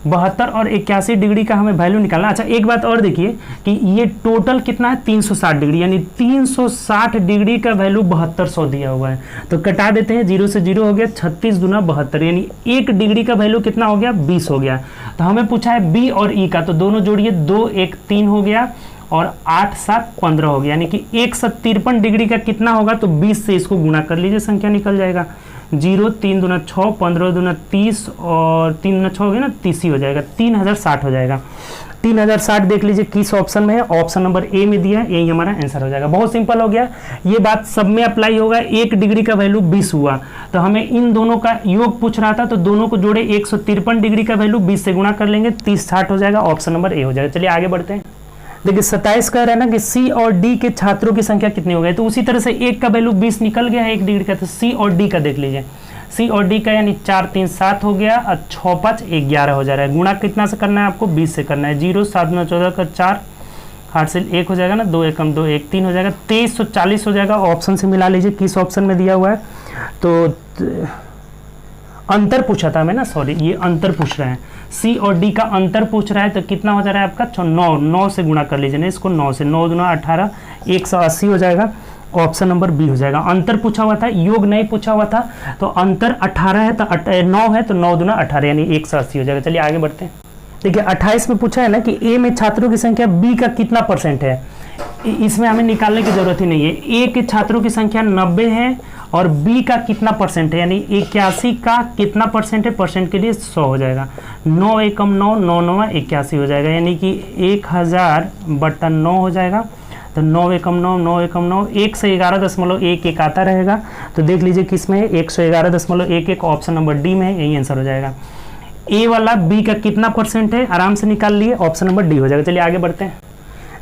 72 और 81 डिग्री का हमें वैल्यू निकालना। अच्छा एक बात और देखिए कि ये टोटल कितना है 360 डिग्री, यानी 360 डिग्री का वैल्यू 7200 दिया हुआ है। तो कटा देते हैं, 0 से 0 हो गया, 36 दूना 72, यानी 1 डिग्री का वैल्यू कितना हो गया 20 हो गया। तो हमें पूछा है बी और ई का, तो दोनों जोड़िए, 2 1 3 हो गया और 8 7 15 हो गया, यानी कि 153 डिग्री का कितना होगा, तो 20 से इसको गुणा कर लीजिए, संख्या निकल जाएगा। 0 3 दूना 6, 15 दूना 30 और 3 दूना 6 हो गया ना, 30 ही हो जाएगा, 3060 हो जाएगा। 3060 देख लीजिए किस ऑप्शन में है, ऑप्शन नंबर ए में दिया है, यही हमारा आंसर हो जाएगा। बहुत सिंपल हो गया, ये बात सब में अप्लाई होगा। 1 डिग्री का वैल्यू 20 हुआ, तो हमें इन दोनों का योग पूछ रहा था, तो दोनों को जोड़े, 153 डिग्री का वैल्यू 20 से गुणा कर लेंगे, 3060 हो जाएगा, ऑप्शन नंबर ए हो जाएगा। चलिए आगे बढ़ते हैं। देखिए 27 कह रहा है ना कि सी और डी के छात्रों की संख्या कितनी हो गई, तो उसी तरह से 1 का वैल्यू 20 निकल गया है 1 डिग्री का, तो सी और डी का देख लीजिए। सी और डी का यानी 4 3 7 हो गया और 6 5 11 हो जा रहा है। गुणा कितना से करना है आपको, 20 से करना है। 0 7 9 14 का 4 8 से 1 हो जाएगा ना, 2 1 2 1 3 हो जाएगा, 2340 हो जाएगा। ऑप्शन से मिला लीजिए किस ऑप्शन में दिया हुआ है, तो अंतर पूछा था मैं ना, सॉरी, ये अंतर पूछ रहा है, सी और डी का अंतर पूछ रहा है। तो कितना हो जा रहा है आपका 9 से गुणा कर लीजिए ना इसको, 9 से, 9 दूना 18, 180 हो जाएगा। ऑप्शन नंबर बी हो जाएगा। अंतर पूछा हुआ था, योग नहीं पूछा हुआ था। तो अंतर 18 है तो 9 है तो 9 दूना 18 यानी 180 हो जाएगा। चलिए आगे बढ़ते हैं। देखिए 28 में पूछा है ना कि ए में छात्रों की संख्या बी का कितना परसेंट है। इसमें हमें निकालने की जरूरत ही नहीं है। ए के छात्रों की संख्या 90 है और बी का कितना परसेंट है, यानी 81 का कितना परसेंट है, परसेंट के लिए 100 हो जाएगा। 9 एकम 9, 9 9 81 हो जाएगा, यानी कि 1000/9 हो जाएगा। तो 9 एकम 9, 9 एकम 9, 111.11 आता रहेगा। तो देख लीजिए किस में है, 111.11, ऑप्शन नंबर डी में है, यही आंसर हो जाएगा। ए वाला बी का कितना परसेंट है आराम से निकाल लिए, ऑप्शन नंबर डी हो जाएगा। चलिए आगे बढ़ते हैं।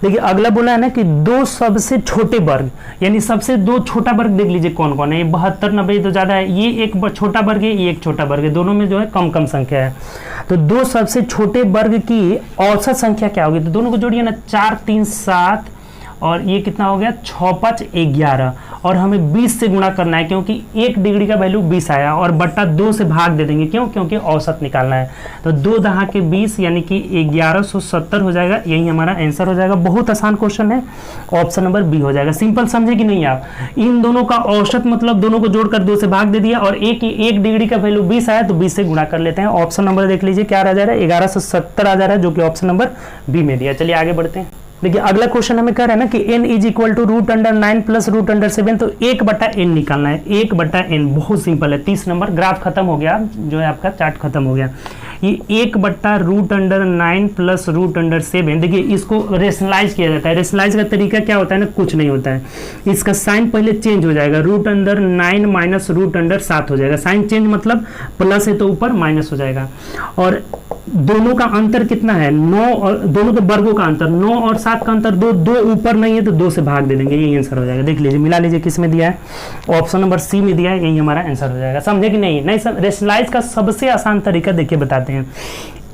देखिए अगला बोला है ना कि दो सबसे छोटे वर्ग, यानी सबसे दो छोटा वर्ग देख लीजिए कौन कौन है। ये 72, 90 तो ज़्यादा है, ये एक छोटा वर्ग है, ये एक छोटा वर्ग है, दोनों में जो है कम कम संख्या है। तो दो सबसे छोटे वर्ग की औसत संख्या क्या होगी, तो दोनों को जोड़िए ना, 4 3 7 और ये कितना हो गया 6 5 11, और हमें 20 से गुणा करना है क्योंकि 1 डिग्री का वैल्यू 20 आया, और बट्टा 2 से भाग दे देंगे, क्यों, क्योंकि औसत निकालना है। तो 2 दहा के 20 यानी कि 1170 हो जाएगा, यही हमारा आंसर हो जाएगा। बहुत आसान क्वेश्चन है, ऑप्शन नंबर बी हो जाएगा। सिंपल समझे कि नहीं आप, इन दोनों का औसत मतलब दोनों को जोड़कर 2 से भाग दे दिया, और 1 डिग्री का वैल्यू 20 आया तो 20 से गुणा कर लेते हैं। ऑप्शन नंबर देख लीजिए क्या आ जा रहा है, 1170 आ जा रहा है, जो कि ऑप्शन नंबर बी में दिया। चलिए आगे बढ़ते हैं। देखिए अगला क्वेश्चन हमें कह रहा है ना कि n is equal to √9 plus √7, तो 1/n निकालना है। 1/n बहुत सिंपल है। 30 नंबर, ग्राफ खत्म हो गया, जो है आपका चार्ट खत्म हो गया। ये 1/√9 प्लस √7, देखिए इसको रेशनलाइज किया जाता है। रेशनलाइज का तरीका क्या होता है ना, कुछ नहीं होता है, इसका साइन पहले चेंज हो जाएगा, √9 माइनस √7 हो जाएगा। साइन चेंज मतलब प्लस है तो ऊपर माइनस हो जाएगा। और दोनों का अंतर कितना है, 9, और दोनों के वर्गों का अंतर 9 और 7 का अंतर 2, 2 ऊपर नहीं है तो 2 से भाग दे देंगे, यही आंसर हो जाएगा। देख लीजिए, मिला लीजिए किस में दिया है, ऑप्शन नंबर सी में दिया है, यही हमारा आंसर हो जाएगा। समझे कि नहीं, नहीं सर, रेशनलाइज का सबसे आसान तरीका देखिए बताते हैं।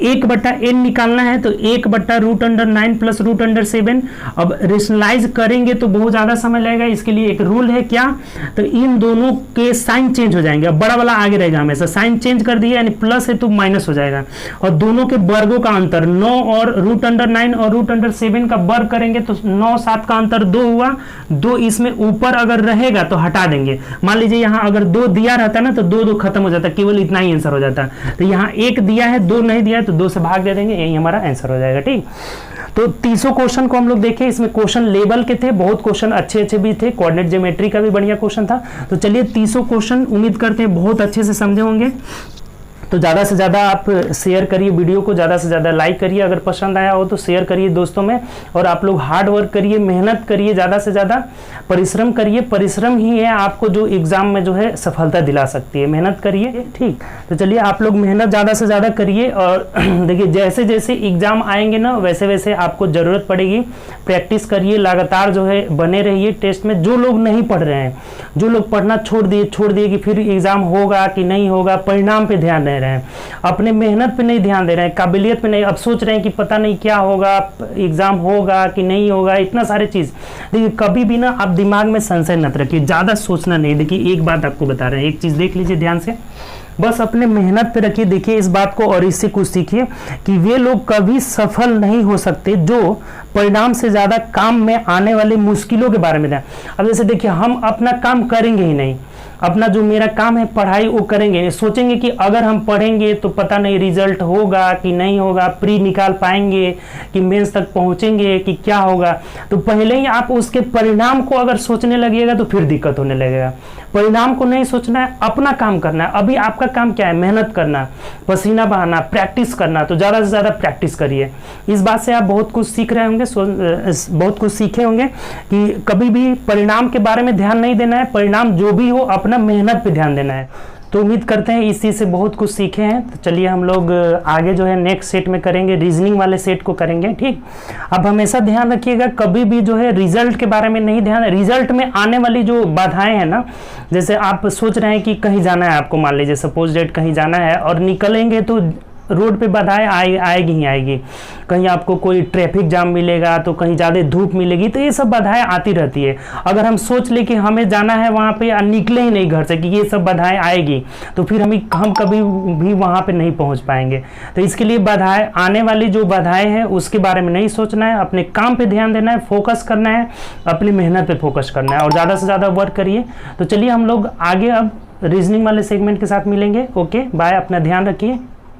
1/n निकालना है तो 1/√9 प्लस √7। अब रेशनलाइज करेंगे तो बहुत ज़्यादा समय लगेगा, इसके लिए एक रूल है क्या, तो इन दोनों के साइन चेंज हो जाएंगे। अब बड़ा वाला आगे रहेगा हमेशा, साइन चेंज कर दिया यानी प्लस है तो माइनस हो जाएगा। और दोनों के वर्गों का अंतर 9 और √9 और √7 का वर्ग करेंगे तो 9 7 का अंतर 2 हुआ, 2 इसमें ऊपर अगर रहेगा तो हटा देंगे। मान लीजिए यहाँ अगर 2 दिया रहता ना तो 2 खत्म हो जाता, केवल इतना ही आंसर हो जाता। तो यहाँ 1 दिया है, 2 नहीं दिया है तो 2 से भाग दे देंगे, यही हमारा आंसर हो जाएगा। ठीक, तो 30 क्वेश्चन को हम लोग देखें। इसमें क्वेश्चन लेवल के थे, बहुत क्वेश्चन अच्छे भी थे, कोऑर्डिनेट ज्योमेट्री का भी बढ़िया क्वेश्चन था। तो चलिए 30 क्वेश्चन उम्मीद करते हैं बहुत अच्छे से समझे होंगे। तो ज़्यादा से ज़्यादा आप शेयर करिए वीडियो को, ज़्यादा से ज़्यादा लाइक करिए, अगर पसंद आया हो तो शेयर करिए दोस्तों में। और आप लोग हार्ड वर्क करिए, मेहनत करिए, ज़्यादा से ज़्यादा परिश्रम करिए। परिश्रम ही है आपको जो एग्ज़ाम में जो है सफलता दिला सकती है, मेहनत करिए। ठीक, तो चलिए आप लोग मेहनत ज़्यादा से ज़्यादा करिए। और देखिए जैसे जैसे एग्ज़ाम आएंगे ना वैसे वैसे आपको ज़रूरत पड़ेगी, प्रैक्टिस करिए, लगातार जो है बने रहिए टेस्ट में। जो लोग नहीं पढ़ रहे हैं, जो लोग पढ़ना छोड़ दिए कि फिर एग्ज़ाम होगा कि नहीं होगा, परिणाम पे ध्यान रहे हैं, अपने मेहनत पे नहीं ध्यान दे रहे हैं, काबिलियत पे नहीं, अब सोच रहे हैं कि पता नहीं क्या होगा, एग्जाम होगा कि नहीं होगा, इतना सारे चीज। देखिए कभी भी ना आप दिमाग में संशय मत रखिए, ज्यादा सोचना नहीं। देखिए एक बात आपको बता रहे हैं, एक चीज देख लीजिए ध्यान से, बस अपने मेहनत पे रखिए। देखिए इस बात को और इससे कुछ सीखिए कि वे लोग कभी सफल नहीं हो सकते जो परिणाम से ज्यादा काम में आने वाले मुश्किलों के बारे में जाने। अब जैसे देखिए हम अपना काम करेंगे ही नहीं, अपना जो मेरा काम है पढ़ाई वो करेंगे, सोचेंगे कि अगर हम पढ़ेंगे तो पता नहीं रिजल्ट होगा कि नहीं होगा, प्री निकाल पाएंगे कि मेंस तक पहुंचेंगे कि क्या होगा। तो पहले ही आप उसके परिणाम को अगर सोचने लगिएगा तो फिर दिक्कत होने लगेगा। परिणाम को नहीं सोचना है, अपना काम करना है। अभी आपका काम क्या है, मेहनत करना, पसीना बहाना, प्रैक्टिस करना। तो ज़्यादा से ज़्यादा प्रैक्टिस करिए। इस बात से आप बहुत कुछ सीख रहे होंगे, बहुत कुछ सीखे होंगे कि कभी भी परिणाम के बारे में ध्यान नहीं देना है, परिणाम जो भी हो अपना मेहनत पे ध्यान देना है। तो उम्मीद करते हैं इस चीज़ से बहुत कुछ सीखे हैं। तो चलिए हम लोग आगे जो है नेक्स्ट सेट में करेंगे, रीजनिंग वाले सेट को करेंगे। ठीक, अब हमेशा ध्यान रखिएगा कभी भी जो है रिजल्ट के बारे में नहीं ध्यान, रिजल्ट में आने वाली जो बाधाएं हैं ना, जैसे आप सोच रहे हैं कि कहीं जाना है आपको, मान लीजिए सपोज डेट कहीं जाना है और निकलेंगे तो रोड पे बाधाएं आएगी ही आएगी। कहीं आपको कोई ट्रैफिक जाम मिलेगा, तो कहीं ज़्यादा धूप मिलेगी, तो ये सब बाधाएं आती रहती है। अगर हम सोच ले कि हमें जाना है वहाँ पे, निकले ही नहीं घर से कि ये सब बाधाएं आएगी, तो फिर हम कभी भी वहाँ पे नहीं पहुँच पाएंगे। तो इसके लिए बाधाएं, आने वाली जो बाधाएं हैं उसके बारे में नहीं सोचना है, अपने काम पे ध्यान देना है, फोकस करना है, अपनी मेहनत पे फोकस करना है और ज़्यादा से ज़्यादा वर्क करिए। तो चलिए हम लोग आगे अब रीजनिंग वाले सेगमेंट के साथ मिलेंगे। ओके बाय, अपना ध्यान रखिए,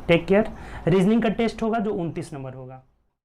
टेक केयर। रीजनिंग का टेस्ट होगा जो 29 नंबर होगा।